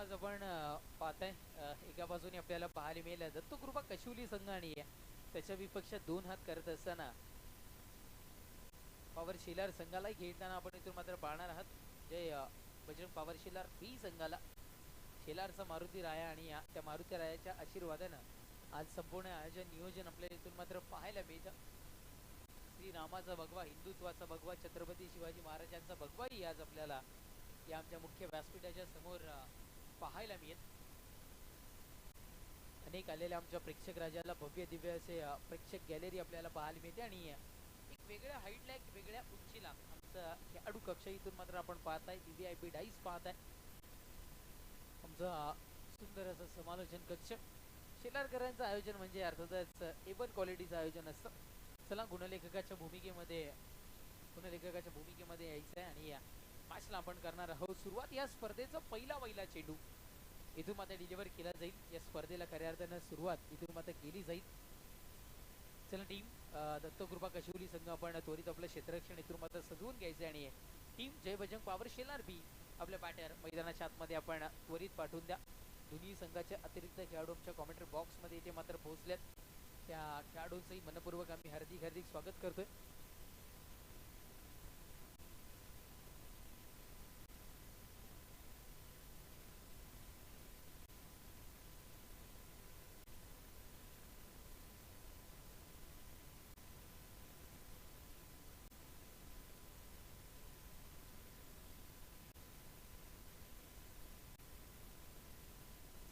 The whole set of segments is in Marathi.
आज आपण पाहताय एका बाजूने आपल्याला पाहायला मिळालं दत्तकृपा कशिवली संघ आणि त्याच्या विपक्ष दोन हात करत असताना पॉवर शेलार संघाला खेळताना आपण इथून मात्र पाहणार आहात जे बजरंग पॉवर शेलार बी संघाला शेलारचा मारुती राया आणि त्या मारुती रायाच्या आशीर्वादानं आज संपूर्ण आयोजन नियोजन आपल्याला इथून मात्र पाहायला मिळतं. श्री रामाचा भगवा, हिंदुत्वाचा भगवा, छत्रपती शिवाजी महाराजांचा भगवाही आज आपल्याला या आमच्या मुख्य व्यासपीठाच्या समोर पाहायला मिळेल. अनेक आलेल्या आमच्या प्रेक्षक राजाला भव्य दिव्य असे प्रेक्षक गॅलरी आपल्याला पाहायला मिळते आणि एक वेगळ्या हाईटला एक वेगळ्या उंचीला आमचा खेळाडू कक्ष इथून मात्र आपण पाहताय. व्हीव्हीआयपी डाईस पाहताय आमचं सुंदर असं समालोचन कक्ष. शेलारकरांचं आयोजन म्हणजे अर्थातच एवन क्वालिटीचं आयोजन असतं. चला गुणलेखकाच्या भूमिकेमध्ये यायचं आहे आणि मॅचला आपण करणार आहोत सुरुवात. या स्पर्धेचा पहिला चेंडू इथून मात्र डिलिव्हर केला जाईल. या स्पर्धेला खऱ्या अर्थानं सुरुवात इथून मात्र केली जाईल. चला टीम दत्तकृपा कशिवली संघ आपण त्वरित आपलं क्षेत्ररक्षण इथून मात्र सजवून घ्यायचं आणि टीम जय बजरंग पॉवर शेलार बी आपल्या बॅटर मैदानाच्या आतमध्ये आपण त्वरित पाठवून द्या. दोन्ही संघाचे अतिरिक्त खेळाडू आमच्या कॉमेंट्री बॉक्समध्ये इथे मात्र पोहोचलेत. त्या खेळाडूंचंही मनपूर्वक आम्ही हार्दिक स्वागत करतोय.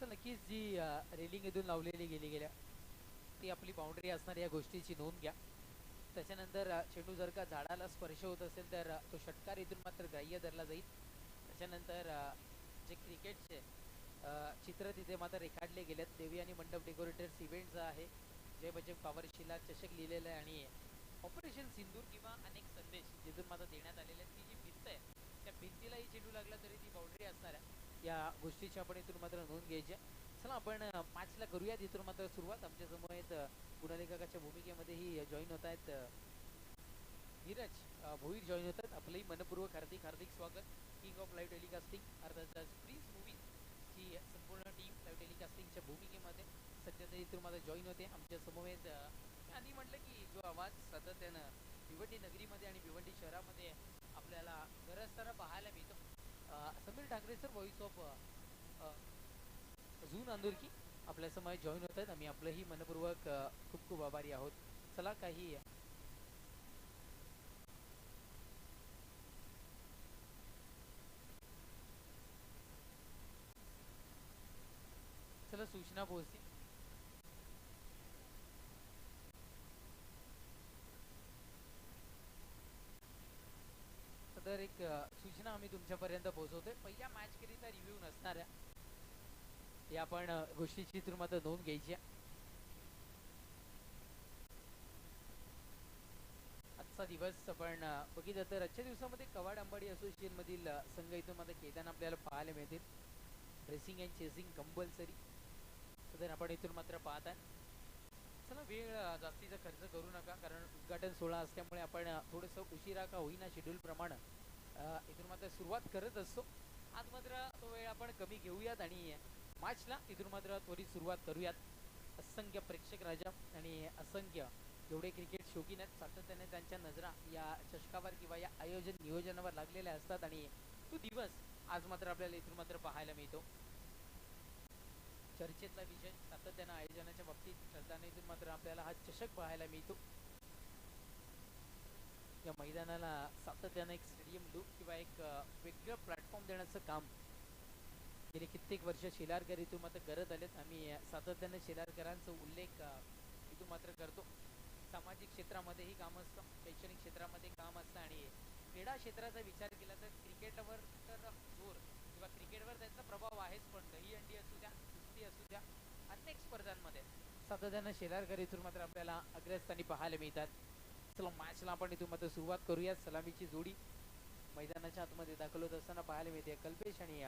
नक्कीच जी रेलिंग इथून लावलेली गेल्या ती आपली बाउंड्री असणार या गोष्टीची नोंद घ्या. त्याच्यानंतर चेंडू जर का झाडाला स्पर्श होत असेल तर तो षटकार इथून मात्र ग्राह्य धरला जाईल. त्याच्यानंतर जे क्रिकेटचे चित्र तिथे मात्र रेखाटले गेलेत. देवी आणि मंडप डेकोरेटर्स इव्हेंटचा आहे जय बजरंग पॉवर शेलार चषक लिहिलेलं आहे आणि ऑपरेशन सिंदूर किंवा अनेक संदेश जिथून मात्र देण्यात आलेले आहेत. ती जी भिंत आहे त्या भिंतीलाही चेंडू लागला तरी ती बाउंड्री असणार आहे. या गोष्टीची आपण इथून मात्र नोंद घ्यायची. चला आपण मॅचला करूयात इथून मात्र सुरुवात. आमच्या समोर आहेत गुणलेखकाच्या भूमिकेमध्येही जॉईन होत आहेत नीरज भोईर जॉईन होतात. आपलंही मनपूर्वक हार्दिक स्वागत. किंग ऑफ लाईव्ह टेलिकास्टिंग अर्थातच प्रिन्स मूवीज ची संपूर्ण टीम लाईव्ह टेलिकास्टिंगच्या भूमिकेमध्ये सध्या तरी इथून मात्र जॉईन होते. आमच्या समोर आधी म्हटलं की जो आवाज सातत्यानं भिवंडी नगरीमध्ये आणि भिवंडी शहरामध्ये आपल्याला गरजताना पाहायला मिळतो. Sameer Thackeray sir voice of झून अंदुरकी आपल्या समोर जॉईन होत आहेत. आम्ही आपलंही मनपूर्वक खूप आभारी आहोत. चला सूचना पोहोचते. तर एक सूचना आम्ही तुमच्यापर्यंत पोहोचवतोय. पहिल्या मॅच करिता रिव्ह्यू नसणाऱ्या या आपण गोष्टीची इथून मात्र नोंद घ्यायची. आजचा दिवस आपण बघितलं तर आजच्या दिवसामध्ये कवाड अंबाडी असोसिएशन मधील संघ इथून मात्र खेळताना आपल्याला पाहायला मिळतील. ड्रेसिंग अँड चेसिंग कंपल्सरी तर आपण इथून मात्र पाहत आहे. चला वेळ जास्तीचा खर्च करू नका कारण उद्घाटन सोहळा असल्यामुळे आपण थोडंसं उशिरा का होईना शेड्यूल प्रमाणे इथून मात्र सुरुवात करत असतो. आज मात्र तो वेळ आपण कमी घेऊयात आणि मॅचला इथून मात्र त्वरित सुरुवात करूयात. असंख्य प्रेक्षक राजा आणि असंख्य जेवढे क्रिकेट शौकीन आहेत सातत्याने त्यांच्या नजरा या चषकावर किंवा या आयोजन नियोजनावर लागलेल्या असतात आणि तो दिवस आज मात्र आपल्याला इथून मात्र पाहायला मिळतो. चर्चेतला विषय सातत्यानं आयोजनाच्या बाबतीत ठरताना इथून मात्र आपल्याला हा चषक पाहायला मिळतो. या मैदानाला सातत्यानं एक स्टेडियम लुक किंवा एक वेगळं प्लॅटफॉर्म देण्याचं काम गेले कित्येक वर्ष शेलारकर इथून मात्र करत आलेत. आम्ही सातत्याने शेलारकरांचा उल्लेख इथून मात्र करतो. सामाजिक क्षेत्रामध्येही काम असतं, शैक्षणिक क्षेत्रामध्ये काम असतं आणि क्रीडा क्षेत्राचा विचार केला तर क्रिकेटवर तर जोर किंवा क्रिकेटवर त्यांचा प्रभाव आहेच. पण दहीहंडी असू द्या, कुस्ती असू द्या, अनेक स्पर्धांमध्ये सातत्यानं शेलारकर इथून मात्र आपल्याला अग्रस्थानी पाहायला मिळतात. चला मॅचला आपण इथून मात्र सुरुवात करूया. सलामीची जोडी मैदानाच्या आतमध्ये दाखल होत असताना पाहायला मिळते. कल्पेश आणि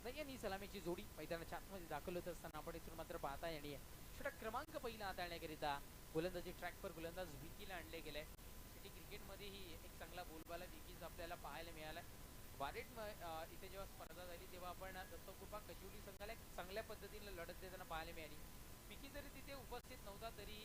नयन ही सलामीची जोडी मैदानाच्या आतमध्ये दाखल होत असताना आपण इथून मात्र पाहताय आणि षटक क्रमांक पहिला हाताळण्याकरिता गोलंदाजी ट्रॅकवर गोलंदाज विकीला आणले गेले. सिटी क्रिकेटमध्येही एक चांगला बोलबाला विकीज आपल्याला पाहायला मिळाला. वारेट इथे जेव्हा स्पर्धा झाली तेव्हा आपण दत्तकृपा कशिवली संघाला एक चांगल्या पद्धतीने लढत देताना पाहायला मिळाली. पिकी जरी तिथे उपस्थित नव्हता तरी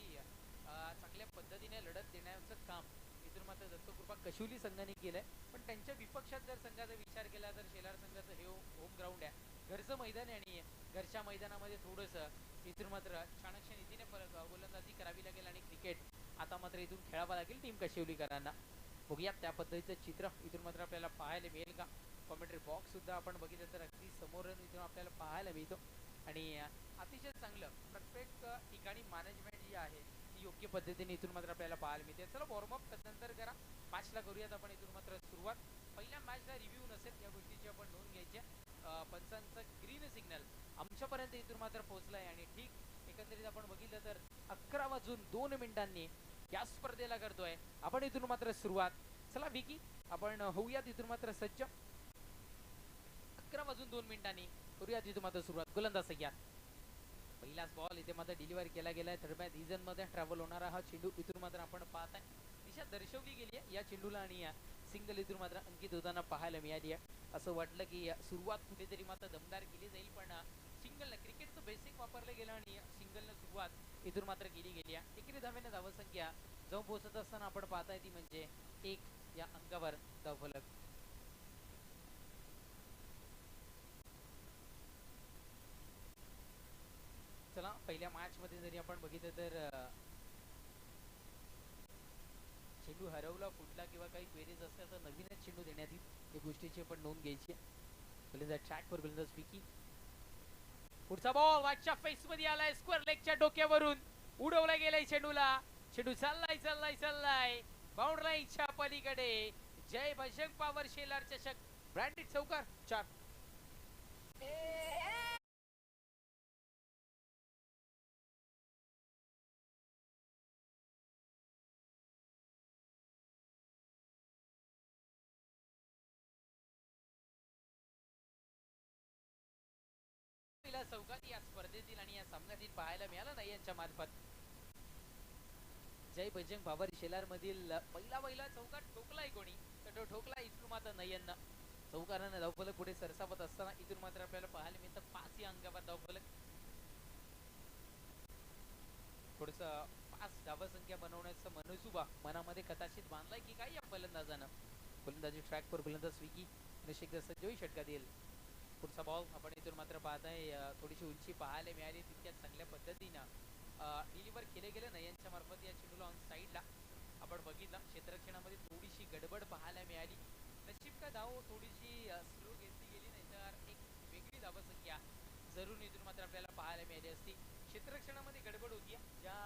चांगल्या पद्धतीने लढत देण्याचं काम इथून मात्र दत्तकृपा कशिवली संघाने केलंय. पण त्यांच्या विपक्षात जर संघाचा विचार केला तर शेलार संघाचं हे होम ग्राउंड आहे, घरचं मैदान आहे आणि घरच्या मैदानामध्ये थोडंसं इथून मात्र चाणक्य नीतीने गोलंदाजी करावी लागेल आणि क्रिकेट आता मात्र इथून खेळावं लागेल टीम कशिवलीकरांना. बघूया त्या पद्धतीचं चित्र इथून मात्र आपल्याला पाहायला मिळेल का. कॉमेंट्री बॉक्स सुद्धा आपण बघितलं तर अगदी समोर इथून आपल्याला पाहायला मिळतो आणि अतिशय चांगलं प्रत्येक ठिकाणी मॅनेजमेंट जी आहे ती योग्य पद्धतीने इथून मात्र आपल्याला पाहायला मिळते. चला वॉर्मअप नंतर करा, मॅचला करूयात आपण इथून मात्र सुरुवात. पहिल्या मॅचला रिव्ह्यू नसेल या गोष्टीची आपण नोंद घ्यायची. पंचांचा ग्रीन सिग्नल आमच्यापर्यंत इथून मात्र पोहोचलाय आणि ठीक एकंदरीत आपण बघितलं तर 11:02 या स्पर्धेला करतोय आपण इथून मात्र सुरुवात. चला विकी आपण होऊयात इथून मात्र सज्ज. 11:02 करूयात इथून मात्र सुरुवात. गोलंदाज सय्याद, पहिलाच बॉल इथे मात्र डिलिव्हर केला गेलाय. थर्ड बॅट रिजन मध्ये ट्रॅव्हल होणारा हा चेंडू इथून मात्र आपण पाहताय. दिशा दर्शवली गेली आहे या चेंडूला आणि सिंगल इथून मात्र अंकित होताना पाहायला मिळाली आहे. असं वाटलं की सुरुवात कुठेतरी मात्र दमदार केली जाईल पण सिंगलनं क्रिकेटचं बेसिक वापरलं गेलं आणि सिंगलनं सुरुवात इथून मात्र केली गेली आहे. एकेरी धावेने धावसंख्या जाऊन पोहोचत असताना आपण पाहताय ती म्हणजे 1 या अंकावर धावफलक. चला पहिल्या मॅच मध्ये जरी आपण बघितलं तर चेंडू हरवला फुटला किंवा काही क्वेरीज असल्या तर नवीनच चेंडू देण्यात येईल या गोष्टीची आपण नोंद घ्यायची. गोलंदाज ट्रॅकवर गोलंदाज विकी. पुढचा बॉल वाटच्या फेस मध्ये आलाय, स्क्वेअर लेगच्या डोक्यावरून उडवला गेलाय चेंडूला. चेंडू चाललाय चाललाय चाललाय बाउंड्रीच्या पलीकडे. जय बजरंग पॉवर शेलार चषक ब्रँडेड चौकार 4. चौकात या स्पर्धेतील आणि या सामन्यातील पाहायला मिळालं नाही यांच्या मार्फत. जय बजरंग पॉवर शेलार मधील पहिला चौकार ठोकलाय कोणी तर तो ठोकला इथून मात्र नयन. चौकारानं धावफलक पुढे सरसावत असताना इथून मात्र आपल्याला पाहायला मिळतं 5 या अंकावर धावफलक. थोडस 5 धावसंख्या बनवण्याचा मनसुबा मनामध्ये कदाचित बांधलाय की काय या फलंदाजानं. गोलंदाजी ट्रॅकवर गोलंदाज विकी निश्चित सज्जोही षटकात येईल. पुढचा बॉल आपण इथून मात्र पाहताय थोडीशी उंची पाहायला मिळाली तितक्याच चांगल्या पद्धतीनं डिलिव्हर केले गेले नाही यांच्या मार्फत या चेंडूला ऑन साईडला आपण बघितलं. क्षेत्ररक्षणामध्ये थोडीशी गडबड पाहायला मिळाली. नशीब का धाव थोडीशी स्लो घेतली गेली नाही तर एक वेगळी धावसंख्या जरूर इथून मात्र आपल्याला पाहायला मिळाली असती. क्षेत्ररक्षणामध्ये गडबड होती. ज्या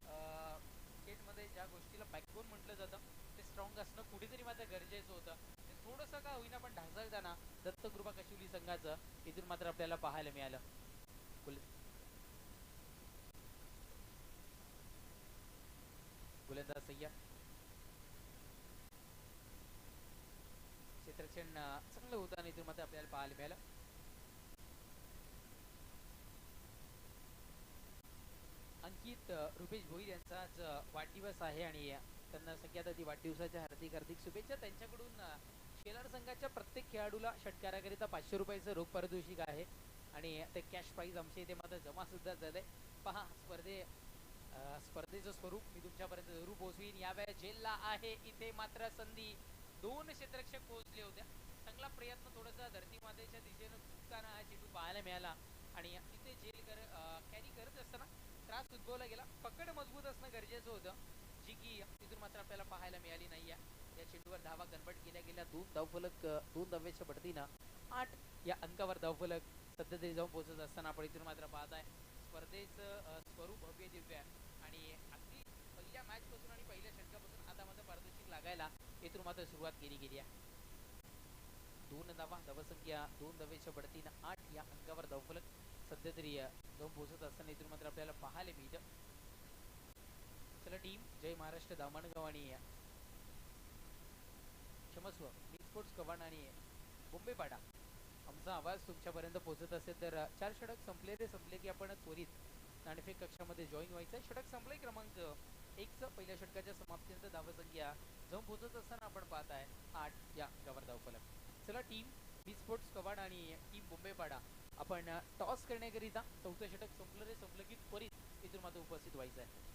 क्रिकेटमध्ये ज्या गोष्टीला बॅकबोन म्हटलं जातं ते स्ट्रॉंग असणं कुठेतरी मात्र गरजेचं होतं. ते थोडंसं का होईना पण ढासळताना दत्तकृपा कशिवली संघाचं इथून मात्र आपल्याला पाहायला मिळालं. गोलंदाज सय्यद, क्षेत्ररक्षण चांगलं होतं आणि इथून मात्र आपल्याला पाहायला मिळालं. अंकित रुपेश भोईर यांचा आज वाढदिवस आहे आणि त्यांना सगळ्यात आधी वाढदिवसाच्या हार्दिक हार्दिक शुभेच्छा. त्यांच्याकडून शेलार संघाच्या प्रत्येक खेळाडूला षटकाराकरिता 500 रुपयाचं रोख पारितोषिक आहे आणि ते कॅश प्राईज आमच्या इथे मात्र जमा सुद्धा झालंय. पहा स्पर्धेचं स्वरूप मी तुमच्यापर्यंत जरूर पोहोचवीन. यावेळेस जेलला आहे इथे मात्र संधी 2 क्षेत्ररक्षक पोहोचले होते. चांगला प्रयत्न थोडासा धरती मातेच्या दिशेनं चुकताना हा चेंडू पाहायला मिळाला आणि तिथे जेल कॅरी करत असताना त्रास उद्भवला गेला. पकड मजबूत असणं गरजेचं होतं जी की तिथून मात्र आपल्याला पाहायला मिळाली नाही. या चेंडूवर धावा कन्वर्ट केल्या गेल्या. 2 धावफलक 2 धावेच्या पडतीनं 8 या अंकावर धावफलक सध्या तरी जाऊन पोहोचत असताना आपण इथून मात्र पाहताय स्पर्धेचं स्वरूप भव्य दिव्य आणि अगदी पहिल्या मॅच पासून आणि पहिल्या षटकापासून आता मात्र पारितोषिक लागायला इथून मात्र सुरुवात केली गेली आहे. 2 धावा धावसंख्या 2 धावेच्या पडतीनं 8 या अंकावर धावफलक सध्या तरी जाऊन पोहोचत असताना इथून मात्र आपल्याला पाहायला मिळतं. चला टीम जय महाराष्ट्र दामणगाव आणि क्षमस्व मी स्पोर्ट्स कवाड आणि बोंबेपाडा आमचा आवाज तुमच्यापर्यंत पोहोचत असेल तर 4 षटक संपले की आपण त्वरित नाणेफेक कक्षामध्ये जॉईन व्हायचं. षटक संपले क्रमांक 1चं पहिल्या षटकाच्या समाप्तीनंतर धावसंख्या जाऊन पोहोचत असताना आपण पाहताय 8 या अंकावर धावफलक. चला चला टीम बी स्पोर्ट्स कवाड आणि टीम बोंबेपाडा आपण टॉस करण्याकरिता चौथं षटक संपलं की त्वरित इथून मात्र उपस्थित व्हायचं आहे.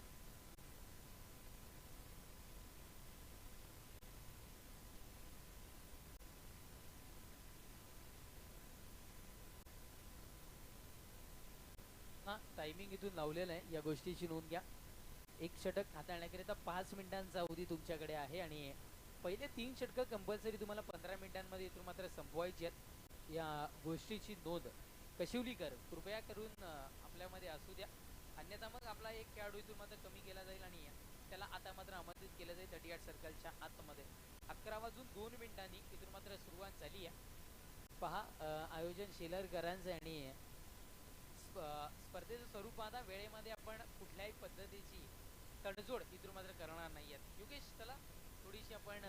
हा टायमिंग इथून लावलेला आहे, या गोष्टीची नोंद घ्या. एक षटक हाताळण्याकरिता 5 मिनिटांचा अवधी तुमच्याकडे आहे आणि पहिले 3 षटकं कंपल्सरी तुम्हाला 15 मिनिटांमध्ये इथून मात्र संपवायची आहेत. या गोष्टीची नोंद कशिवलीकर कृपया करून आपल्यामध्ये असू द्या, अन्यथा मग आपला एक खेळाडू इथून मात्र कमी केला जाईल आणि त्याला आता मात्र आमंत्रित केलं जाईल 38 सर्कलच्या आतमध्ये. 11 वाजून 2 मिनिटांनी इथून मात्र सुरुवात झाली आहे. पहा आयोजन शेलरकरांचं आणि स्पर्धेचं स्वरूप आता वेळेमध्ये आपण कुठल्याही पद्धतीची तडजोड इथून मात्र करणार नाही आहेत. योगेश चला थोडीशी आपण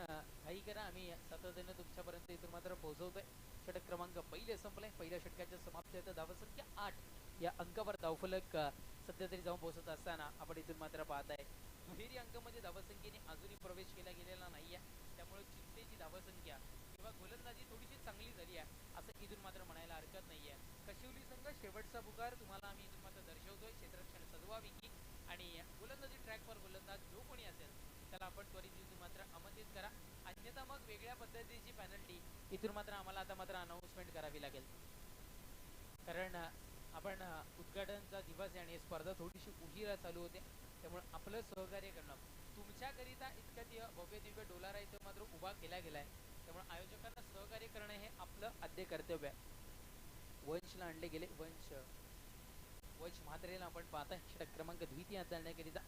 घाई करा, आम्ही सातत्यानं तुमच्यापर्यंत इथून मात्र पोहोचवतोय. षटक क्रमांक पहिले संपलंय, पहिल्या षटकाच्या समाप्तीत धावसंख्या 8 या अंकावर धावफलक सध्या तरी जाऊन पोहोचत असताना आपण इथून मात्र पाहताय दुहेरी अंकामध्ये धावसंख्येने अजूनही प्रवेश केला गेलेला नाहीये. त्यामुळे चिंतेची धावसंख्या किंवा गोलंदाजी थोडीशी चांगली झाली आहे असं इथून मात्र म्हणायला हरकत नाहीये. कशिवली संघ शेवटचा पुकार तुम्हाला आम्ही इथून मात्र दर्शवतोय. क्षेत्ररक्षण सजवावी की आणि गोलंदाजी ट्रॅकवर गोलंदाज जो कोणी असेल त्याला आपण त्वरित इथून मात्र आमंत्रित करा, अन्यथा मग वेगळ्या पद्धतीची पेनल्टी इथून मात्र आम्हाला आता मात्र अनाउन्समेंट करावी लागेल. कारण आपण उद्घाटनचा दिवस आहे आणि स्पर्धा थोडीशी उशिरा चालू होते, त्यामुळे आपलं सहकार्य करणं तुमच्याकरिता इतकं भव्य दिव्य डोलारा इथं मात्र उभा केला गेलाय, त्यामुळे आयोजकांना सहकार्य करणं हे आपलं आद्य कर्तव्य आहे. वंशला आणले गेले, वंश म्हात्रेला आपण पाहताय षटक क्रमांक द्वितीय हाताळण्याकरिता.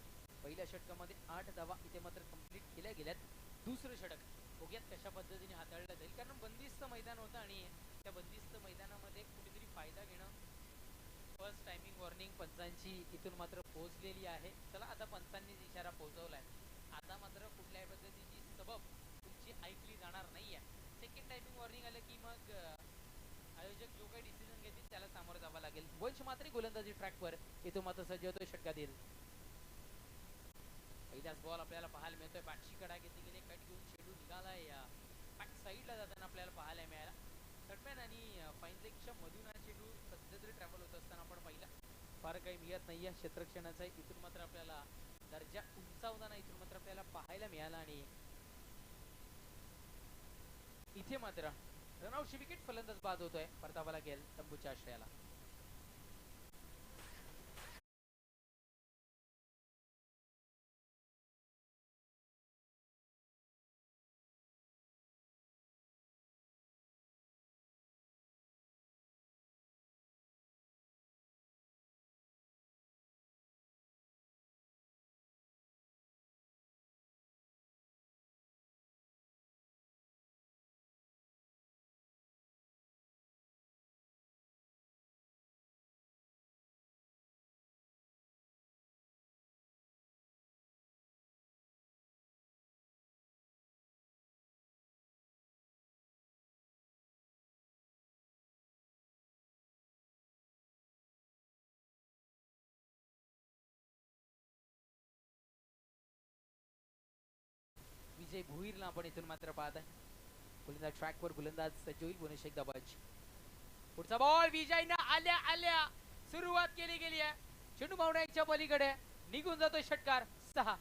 पहिल्या षटकामध्ये 8 धावा इथे मात्र कंप्लीट केल्या गेल्यात. दुसरं षटक बघूयात कशा पद्धतीने हाताळलं जाईल, कारण बंदिस्त मैदान होतं आणि त्या बंदिस्त मैदानामध्ये कुठेतरी फायदा घेणं. फर्स्ट टायमिंग वॉर्निंग पंचांची इथून मात्र पोहोचलेली आहे. चला आता पंचांनीच इशारा पोहोचवलाय, आता मात्र कुठल्याही पद्धतीची सबब तुमची ऐकली जाणार नाहीये. सेकंड टायमिंग वॉर्निंग आलं की मग आयोजक जो काही डिसिजन घेतील त्याला सामोरं जावं लागेल. वंश मात्र गोलंदाजी ट्रॅकवर इथून मात्र सज्ज होतोय षटकात येईल. पहिलाच बॉल आपल्याला पाहायला मिळतोय, बॅटची कडा घेतली गेली, कट घेऊन चेंडू निघालाय बॅक साईडला जाताना आपल्याला पाहायला मिळाला. थर्डमॅन आणि फाईन लेगच्या मधून हा चेंडू सध्या तरी ट्रॅव्हल होत असताना आपण पाहिला. फार काही मिळत नाहीये क्षेत्ररक्षणाचा, इथून मात्र आपल्याला दर्जा उंचावताना इथून मात्र आपल्याला पाहायला मिळाला आणि इथे मात्र रनआउटची विकेट, फलंदाज बाद होतोय, परतावा लागेल तंबूच्या आश्रयाला. विजय भोईरला आपण इथून मात्र पाहत आहे. गोलंदाज ट्रॅकवर, गोलंदाज सज्ज होईल. पुन्हा शेख दबाज, पुढचा बॉल विजयनं आल्या आल्या सुरुवात केली गेली आहे. चेंडू मावण्याच्या पलीकडे निघून जातोय षटकार 6.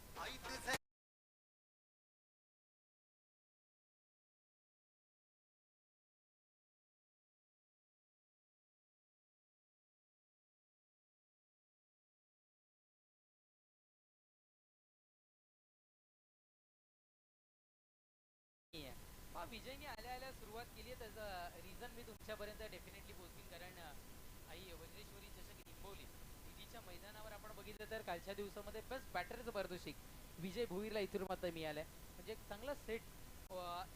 विजयने आल्या आल्या सुरुवात केली आहे, त्याचं रिझन मी तुमच्यापर्यंत डेफिनेटली पोहोचीन. कारण आई वज्रेश्वरी जसं की निंबवली विधीच्या मैदानावर आपण बघितलं तर कालच्या दिवसामध्ये बेस्ट बॅटरचं पारितोषिक विजय भोईरला इथून मात्र मिळालंय. म्हणजे एक चांगला सेट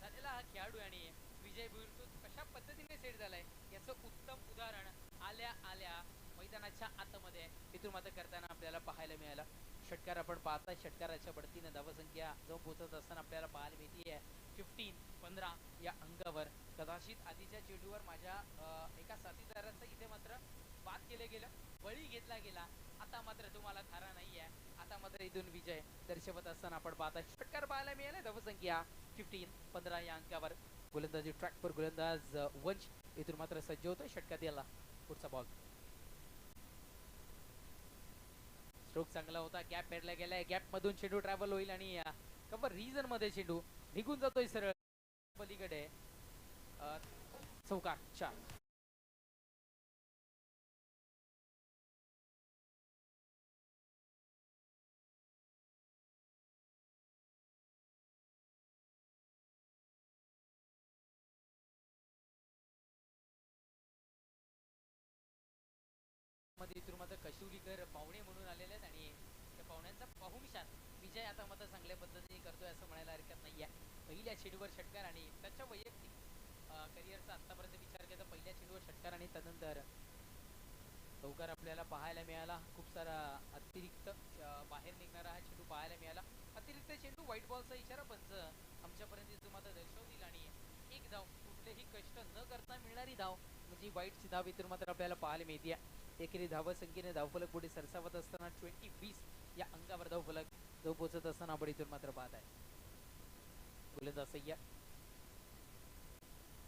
झालेला हा खेळाडू आणि विजय भोईर तो कशा पद्धतीने सेट झालाय याचं उत्तम उदाहरण आल्या आल्या मैदानाच्या आतमध्ये इथून मात्र करताना आपल्याला पाहायला मिळालं. षटकार आपण पाहता, षटकाराच्या बढतीनं धावसंख्या जाऊन पोहोचत असताना आपल्याला पाहायला मिळते 15 या अंकावर. कदाचित आधीच्या चेंडूवर माझ्या एका साथीदाराचं इथे मात्र बाद केलं गेलं, बळी घेतला गेला. आता मात्र तुम्हाला थारा नाहीये, आता मात्र इथून विजय दर्शवत असताना आपण पाहता षटकार पाहायला मिळाला. धावसंख्या 15 या अंकावर गोलंदाजी ट्रॅक पर गोलंदाज वंश इथून मात्र सज्ज होतोय षटकात याला. पुढचा बॉल स्ट्रोक चांगला होता. गॅप पेरला गेलाय. गॅप मधून चेंडू ट्रॅव्हल होईल आणि कव्हर रिजन मध्ये चेंडू निघून जातोय सरळ पलीकडे. चौकार 4. मध्ये इथून मात्र कशिवलीकर पाहुणे म्हणून आलेले आहेत आणि त्या पाहुण्यांचा पाहुणशान विजय आता मात्र चांगल्या पद्धतीने करतोय असं म्हणायला हरकत नाहीये. पहिल्या चेंडूवर षटकार आणि त्याच्या वैयक्तिक करिअरचा आतापर्यंत विचार केला तर पहिल्या चेंडूवर षटकार आणि त्यानंतर चौकार आपल्याला पाहायला मिळाला. खूप सारा अतिरिक्त बाहेर निघणारा हा चेंडू पाहायला मिळाला. अतिरिक्त चेंडू व्हाईट बॉलचा इशारा पंच आमच्यापर्यंत इथून मात्र दर्शवतील आणि एक धाव कुठलेही कष्ट न करता मिळणारी धाव म्हणजे वाईटची धाव इथून मात्र आपल्याला पाहायला मिळते. एकेरी धावसंख्येने धावफलक पुढे सरसावत असताना 20-20 या अंकावर धावफलक जो पोहोचत असताना आपण इथून मात्र पाहत आहे. गोलंदाज सय्या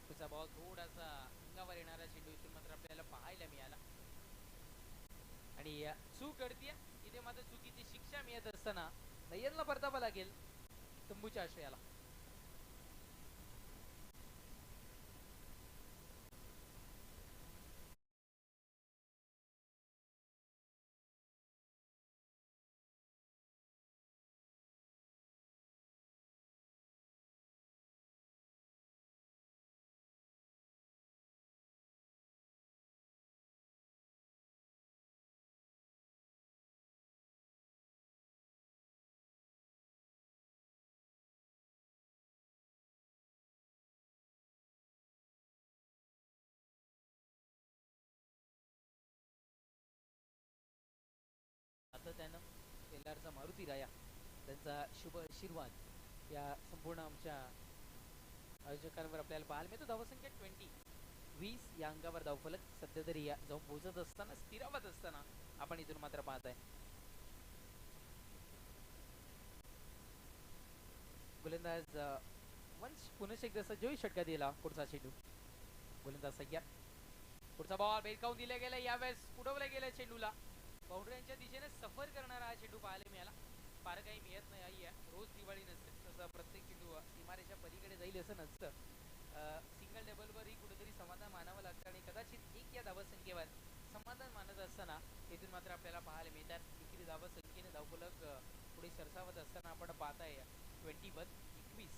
तुझा बॉल थोडासा अंगावर येणारा चेंडू इथून मात्र आपल्याला पाहायला मिळाला आणि चूक घडतीये इथे मात्र चुकीची शिक्षा मिळत असताना नयनला परतावा लागेल तंबूच्या आश्रयाला. आता त्यानं एल्लारचा मारुती राया त्यांचा शुभ आशीर्वाद या संपूर्ण आमच्या आयोजकांवर आपल्याला पाहायला मिळतो. धावसंख्या 20-20 या अंकावर धावफलक सध्या तरी या जाऊन पोहोचत असताना स्थिरावत असताना आपण इथून मात्र पाहत आहे. गोलंदाज वंश पुन्हा एकदा सज्ज होईल षटकात दिला. पुढचा चेंडू गोलंदाज सय्या पुढचा बॉल बेरकावून दिला गेला. यावेळेस उडवला गेला चेंडूला. बाउंड्रीच्या दिशेने सफर करणारा हा चेंडू पाहायला मिळाला. फार काही मिळत नाही आहे. रोज दिवाळी नसते तसं प्रत्येक चेंडू इमारेच्या पलीकडे जाईल असं नसतं. सिंगल डबलवर ही कुठेतरी समाधान मानावं लागतं आणि कदाचित एक या धावसंख्येवर समाधान मानत असताना इथून मात्र आपल्याला पाहायला मिळतात. इकडे धावसंख्येने धावफलक पुढे सरसावत असताना आपण पाहताय 21-21.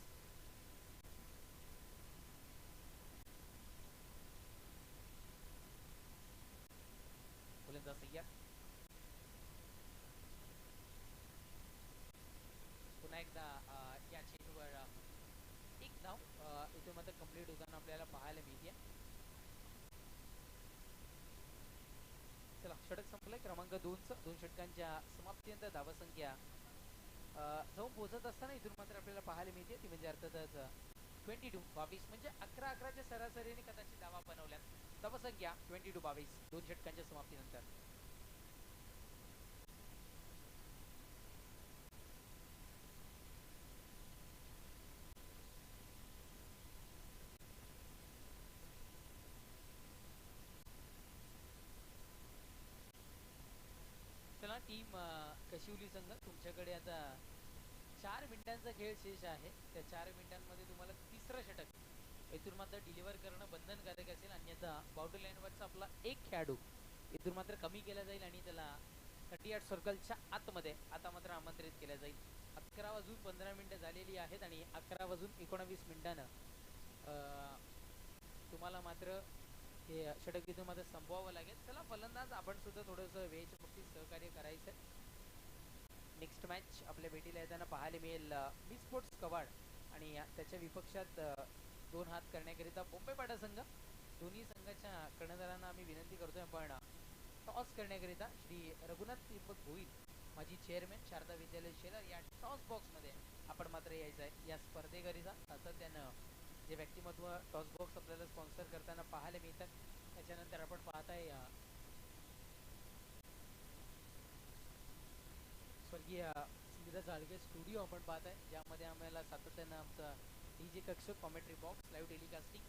गोलंदाज सय्या पुन्हा एकदा या चेंडूवर एक धाव इथून मात्र कंप्लीट होताना आपल्याला पाहायला मिळते. चला षटक संपलंय. क्रमांक 2 षटकांच्या समाप्तीनंतर धावसंख्या जाऊन पोहोचत असताना इथून मात्र आपल्याला पाहायला मिळते ती म्हणजे अर्थातच 22-22 म्हणजे 11-11च्या सरासरीने कदाचित धावा बनवल्यात. धावसंख्या 22-22 2 षटकांच्या समाप्तीनंतर. चला टीम कशिवली संघ तुमच्याकडे आता 4 मिनिटांचा खेळ शेष आहे. त्या 4 मिनिटांमध्ये तुम्हाला तिसरं षटक इथून मात्र डिलिव्हर करणं बंधनकारक असेल. अन्यथा बाउंड्री लाईनवरचा आपला एक खेळाडू इथून मात्र कमी केला जाईल आणि त्याला 38 सर्कलच्या आतमध्ये आता मात्र आमंत्रित केलं जाईल. 11:15 झालेली आहेत आणि 11:19 मिनिटानं तुम्हाला मात्र हे षटक इथून मात्र संपवावं लागेल. चला फलंदाज आपण सुद्धा थोडंसं वेळेच्या बाबतीत सहकार्य करायचं. नेक्स्ट मॅच आपल्या भेटीला येताना पाहायला मिळेल मी स्पोर्ट्स कवाड आणि त्याच्या विपक्षात 2 हात करण्याकरिता बोंबे पाटा संघ. दोन्ही संघाच्या कर्णधारांना आम्ही विनंती करतोय आपण टॉस करण्याकरिता श्री रघुनाथ त्रिपक भोईर माजी चेअरमॅन शारदा विद्यालय शेलार या टॉस बॉक्समध्ये आपण मात्र यायचं आहे. या स्पर्धेकरिता सातत्यानं जे व्यक्तिमत्व टॉस बॉक्स आपल्याला स्पॉन्सर करताना पाहायला मिळतात. त्याच्यानंतर आपण पाहताय स्वर्गीय सिंधराज आळगे स्टुडिओ आपण पाहताय ज्यामध्ये आम्हाला सातत्यानं आमचा डीजे कक्ष कॉमेंट्री बॉक्स लाईव्ह टेलिकास्टिंग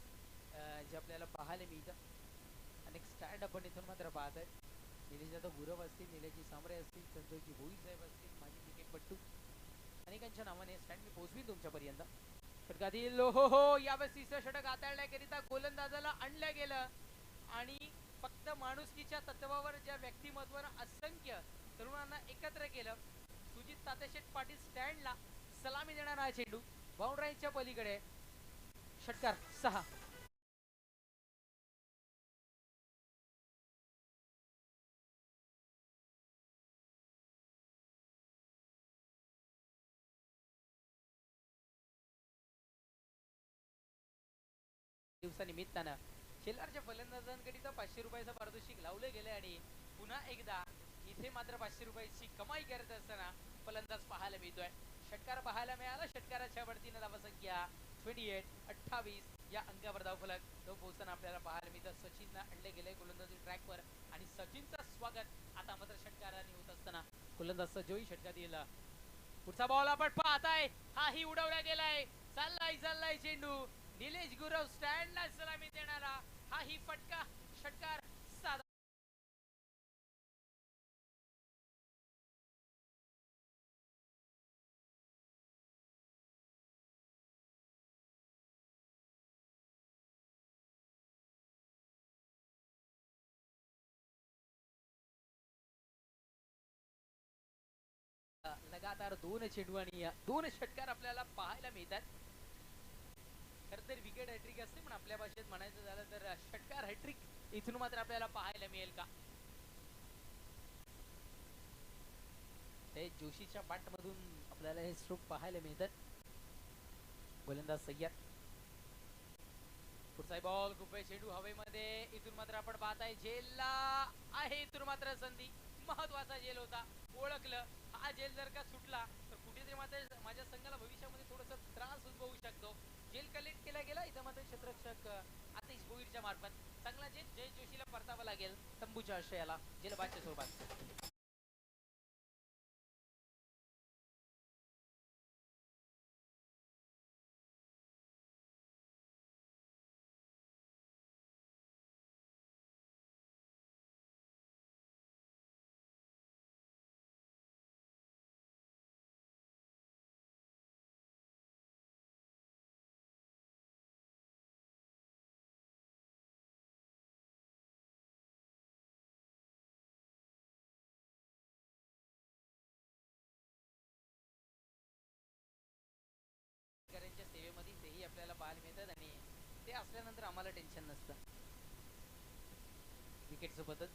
जे आपल्याला पाहायला मिळतं अनेक स्टँड आपण इथून मात्र पाहत आहेत. निलेश जाधव गुरव असतील, निलेशजी सामरे असतील, संतोषजी भोई साहेब असतील, माजी क्रिकेटपटू अनेकांच्या नावाने स्टँड मी पोहोचवीन तुमच्यापर्यंत. षटकातील हो हो यावेळेस तिसरं षटक हाताळण्याकरिता गोलंदाजाला आणलं गेलं आणि फक्त माणुसकीच्या तत्वावर ज्या व्यक्तिमत्वानं असंख्य तरुणांना एकत्र केलं. सुजित तात्याशेठ पाटील स्टँडला सलामी देणारा हा चेंडू बाउंड्रीच्या पलीकडे. षटकार 6. दिवसानिमित्तानं शेलारच्या फलंदाजांकरिता 500 रुपयाचं पारितोषिक लावले गेले आणि पुन्हा एकदा इथे मात्र 500 रुपयाची कमाई करत असताना फलंदाज पाहायला मिळतोय. षटकार पाहायला मिळाला. षटकाराच्या वरतीनं धावसंख्या 28-28 या अंकावर धावफलक तो पोहोचताना आपल्याला पाहायला मिळतं. सचिनला आणले गेले गोलंदाजी ट्रॅकवर आणि सचिनचं स्वागत आता मात्र षटकाराने होत असताना गोलंदाज जोई षटकातील पुढचा बॉल आपण पाहताय. हाही उडवला गेलाय. चाललाय चेंडू. निलेश गुरव स्टँडला सलामी देणारा हाही फटका. षटकार 7. लगातार 2 चेंडू आणि 2 षटकार आपल्याला पाहायला मिळतात. खरं तर विकेट हॅट्रिक असते पण आपल्या भाषेत म्हणायचं झालं तर षटकार हॅट्रिक इथून मात्र आपल्याला पाहायला मिळेल का. ते जोशीच्या बॅट मधून आपल्याला हे स्ट्रोक पाहायला मिळतात. गोलंदाज सय्यद. पुढचा बॉल खूप चेंडू हवेमध्ये. इथून मात्र आपण पाहताय झेलला आहे. इथून मात्र संधी महत्वाचा झेल होता. ओळखलं हा झेल जर का सुटला तर कुठेतरी मात्र माझ्या संघाला भविष्यामध्ये थोडासा त्रास उद्भवू शकतो. जेल कलेक्ट केला गेला. इथं मात्र क्षेत्ररक्षक आतिश भोईरच्या मार्फत चांगला जेल जय जोशीला परतावा लागेल तंबूच्या आश्रयाला जेलबादच्या स्वरूपात. सेवेमध्ये तेही आपल्याला पाहायला मिळतात आणि ते असल्यानंतर आम्हाला टेन्शन नसतं. विकेट सोबतच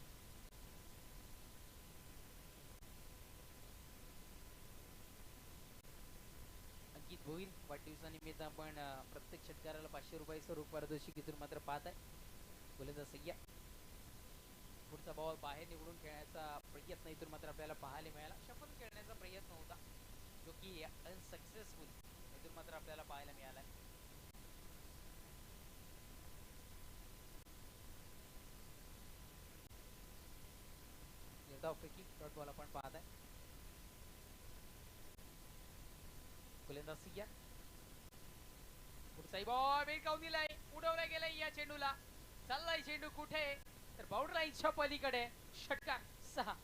अंकित भोईर वाढदिवसानिमित्त आपण प्रत्येक षटकाराला 500 रुपयाचं रोख पारितोषिक इथून मात्र पाहत आहे. गोलंदाज सय्या. पुढचा बॉल बाहेर निवडून खेळण्याचा प्रयत्न इथून मात्र आपल्याला पाहायला मिळाला. शफल खेळण्याचा प्रयत्न होता जो की अनसक्सेसफुल इथून मात्र आपल्याला पाहायला मिळाला. निर्धावपैकी डॉट बॉल आपण पाहत आहे. गोलंदाज सय्या. पुढचा बॉल बेकावून दिलाय. उडवला गेलाय या चेंडूला. चाललाय चेंडू कुठे तर बाउंड्री लाईनच्या पलीकडे. षटकार 6.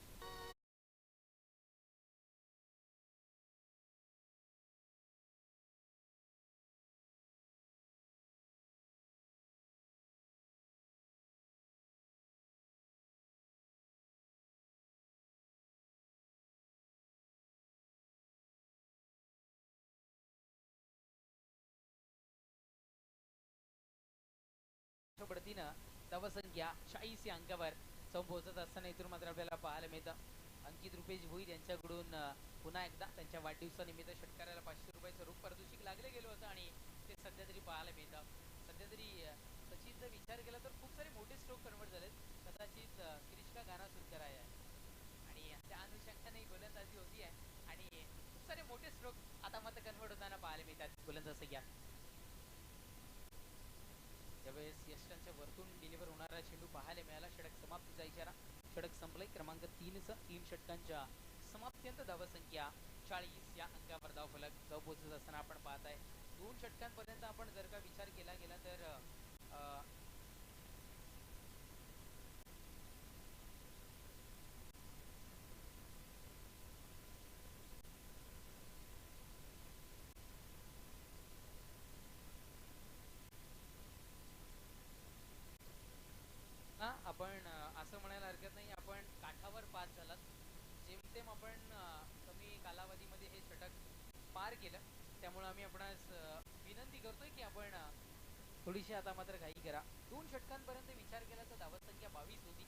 बढतीनं धावसंख्या 40 या अंकावर जाऊन पोहोचत असताना इथून मात्र आपल्याला पाहायला मिळतं. अंकित रुपेश भोईर यांच्याकडून पुन्हा एकदा त्यांच्या वाढदिवसानिमित्त षटकाराला 500 रुपयाचं रोख पारितोषिक लागले गेलं होतं आणि ते सध्या तरी पाहायला मिळतं. सध्या तरी सचिनचा विचार केला तर खूप सारे मोठे स्ट्रोक कन्वर्ट झालेत. कदाचित क्रिष्का गाणा सुरू आहे आणि त्या अनुषंगाने गोलंदाजी होती आहे आणि खूप सारे मोठे स्ट्रोक आता मात्र कन्वर्ट होताना पाहायला मिळतात. गोलंदाज सय्या. त्यावेळेस यष्टांच्या वरतून डिलिव्हर होणारा चेंडू पाहायला मिळाला. षटक समाप्तीचा इशारा. षटक संपलंय. क्रमांक 3 षटकांच्या समाप्त्यंत धावसंख्या 40 या अंकावर धावफलक जाऊ पोहोचत असताना आपण पाहताय. दोन षटकांपर्यंत आपण जर का विचार केला गेला तर हा आपण असं म्हणायला हरकत नाही आपण काठावर पास झालात. जेमतेम आपण कमी कालावधीमध्ये हे षटक पार केलं. त्यामुळे आम्ही आपणास विनंती करतोय की आपण थोडीशी आता मात्र घाई करा. दोन षटकांपर्यंत विचार केला तर धावसंख्या 22 होती.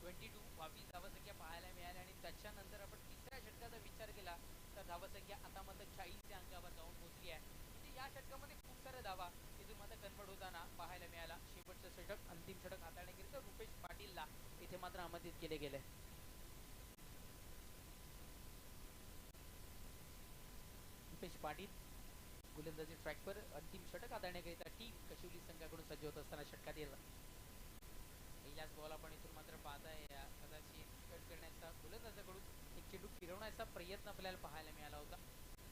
22 धावसंख्या पाहायला मिळाली आणि त्याच्यानंतर आपण तिसऱ्या षटकाचा विचार केला तर धावसंख्या आता मात्र 40च्या अंकावर जाऊन पोहोचली आहे. म्हणजे या षटकामध्ये खूप साऱ्या धावा इथून मात्र कन्वर्ट होताना पाहायला मिळाला. शेवटचं षटक अंतिम षटक हाताळण्याकरिता रुपेश पाटीलला इथे मात्र आमंत्रित केले गेले. रुपेश पाटील गोलंदाजी ट्रॅकवर अंतिम षटक हाताळण्याकरिता टीम कशिवली संघाकडून सज्ज होत असताना षटकात येईल. पहिल्याच बॉल आपण इथून मात्र पाहताय कदाचित कट करण्याचा गोलंदाजाकडून एक चेंडू फिरवण्याचा प्रयत्न आपल्याला पाहायला मिळाला होता,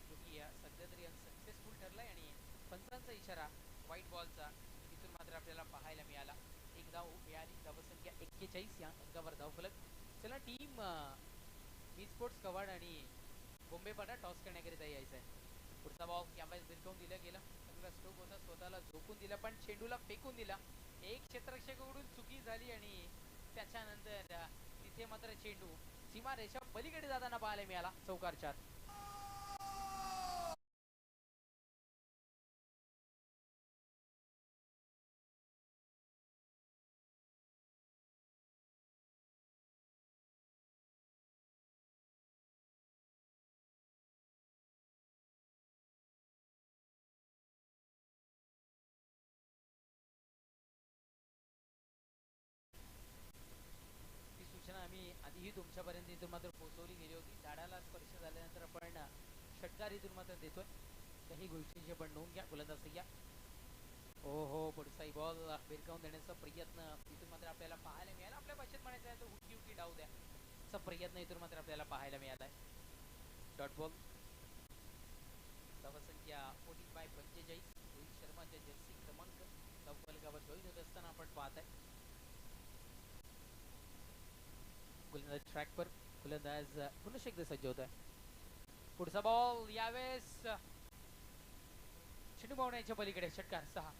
जो की सध्या तरी अनसक्सेसफुल ठरलाय आणि पंचांचा इशारा व्हाईट बॉलचा इथून मात्र आपल्याला पाहायला मिळाला. एक धाव मिळाली. धावसंख्या 41 या अंकावर धावफलक. चला टीम मी स्पोर्ट्स कवाड आणि बोंबेपाडा टॉस करण्याकरिता यायचं आहे. पुढचा बॉल यावेळेस भिरकवून दिला गेला. चांगला स्ट्रोक होता, स्वतःला झोपून दिला पण चेंडूला फेकून दिला. एक क्षेत्ररक्षकाकडून चुकी झाली आणि त्याच्यानंतर तिथे मात्र चेंडू सीमारेषा पलीकडे जाताना पाहायला मिळाला. चौकार 4. ही सूचना आम्ही आधीही तुमच्यापर्यंत इथून मात्र पोहोचवली गेली होती. झाडाला स्पर्श झाल्यानंतर आपण षटकार इथून मात्र देतोय. काही गोष्टींची आपण नोंद घ्या. गोलंदाज घ्या. हो हो, पुढचाही बॉल भिरकावून देण्याचा प्रयत्न इथून मात्र आपल्याला पाहायला मिळाला. आपल्या भाषेत म्हणायचं आहे तर हुकी हुकी डाव द्या असा प्रयत्न इथून मात्र आपल्याला पाहायला मिळाला आहे. Dot ball. धावसंख्या 14/45. रोहित शर्माच्या जर्सी क्रमांक धावफलकावर जॉईन होत असताना आपण पाहत आहे. गोलंदाज ट्रॅकवर. गोलंदाज पुन्हा एकदा सज्ज होत आहे. पुढचा बॉल यावेळेस चेंडू पावण्याच्या पलीकडे. षटकार 6.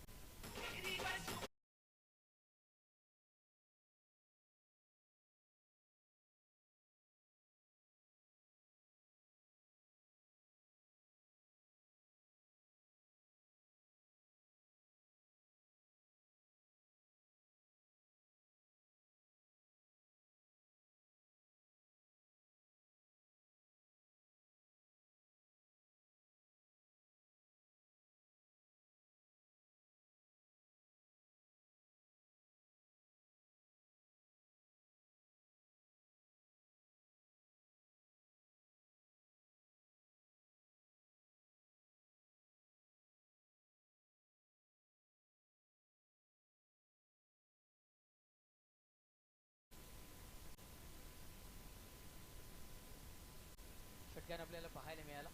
षटकार आपल्याला पाहायला मिळाला.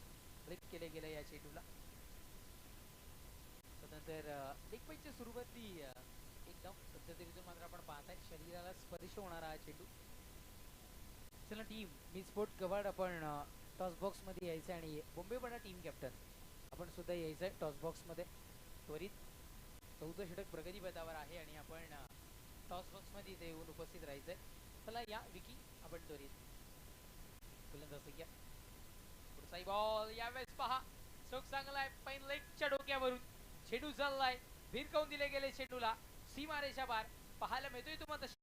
ब्रेक केले गेले या चेंडूला. त्यानंतर लेग पाईच्या सुरुवाती एकदम पद्धतीने मात्र आपण पाहताय शरीराला स्पर्श होणारा हा चेंडू. चला टीम मी स्पोर्ट कवाड आपण टॉस बॉक्स मध्ये यायचं आणि बोंबेपाडा टीम कॅप्टन आपण सुद्धा यायचंय टॉस बॉक्स मध्ये. त्वरित 14 षटक प्रगती पथावर आहे आणि आपण टॉस बॉक्स मध्ये इथे येऊन उपस्थित राहायचंय. चला या विकी आपण त्वरित गोलंदाज घ्या. पुढचाही बॉल यावेळेस पहा स्ट्रोक चांगला आहे. पैन लेगच्या डोक्यावरून चेंडू चाललाय. भिरकावून दिले गेले चेंडूला सीमारेषा बार पाहायला मिळतोय तुम्हाला.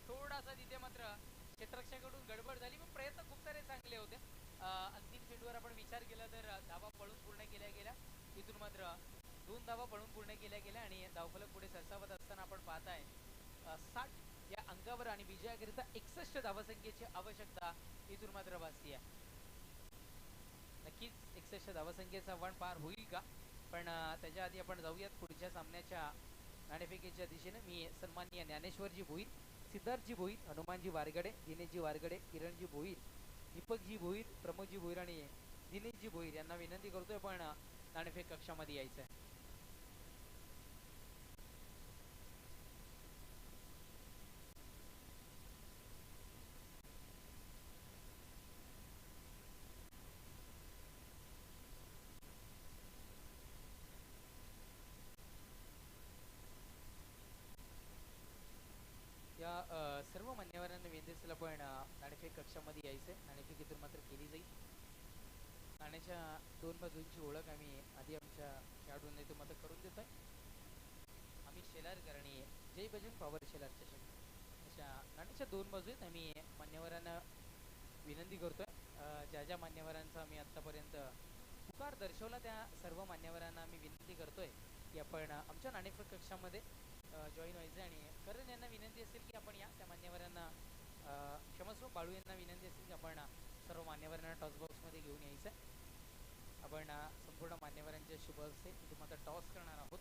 थोडासा तिथे मात्र क्षेत्ररक्षकाकडून गडबड झाली, पण प्रयत्न खूप सारे चांगले होते. अंतिम चेंडूवर आपण विचार केला तर धावा पळून पूर्ण केल्या गेल्या. इथून मात्र 2 धावा पळून पूर्ण केल्या गेल्या आणि धावफलक पुढे सरसावत असताना आपण पाहताय 60 या अंकावर आणि विजयाकरिता 61 धावसंख्येची आवश्यकता इथून मात्र भासती आहे. नक्कीच 61 धावसंख्येचं आव्हान पार होईल का? पण त्याच्या आधी आपण जाऊयात पुढच्या सामन्याच्या नाणेफेकीच्या दिशेने. मी सन्माननीय ज्ञानेश्वरजी भोईर, सिद्धार्थजी भोईर, हनुमानजी वारगडे, दिनेशजी वारगडे, किरणजी भोईर, दीपकजी भोईर, प्रमोदजी भोईर आणि दिनेशजी भोईर यांना विनंती करतोय पण नाणेफेक कक्षामध्ये यायचं आहे. या सर्व मान्यवरांना विनंती पण नाणेफेक कक्षामध्ये यायचं आहे. नाणेफेकीतून मात्र केली जाईल. नाण्याच्या 2 बाजूंची ओळख आम्ही आधी आमच्या खेळाडूंना इथून मात्र करून देतोय. आम्ही शेलारकर आणि जय बजरंग पॉवर शेलार चषक अशा नाण्याच्या 2 बाजू आहेत. आम्ही मान्यवरांना विनंती करतोय, ज्या ज्या मान्यवरांचा आम्ही आत्तापर्यंत पुकार दर्शवला त्या सर्व मान्यवरांना आम्ही विनंती करतोय की आपण आमच्या नाणेफेक कक्षामध्ये जॉईन व्हायचं. आणि करण यांना विनंती असेल की आपण या, त्या मान्यवरांना क्षमस्व बाळू यांना विनंती असेल की आपण सर्व मान्यवरांना टॉस बॉक्समध्ये घेऊन यायचं आहे. आपण संपूर्ण मान्यवरांच्या शुभ हस्ते इथून आता टॉस करणार आहोत.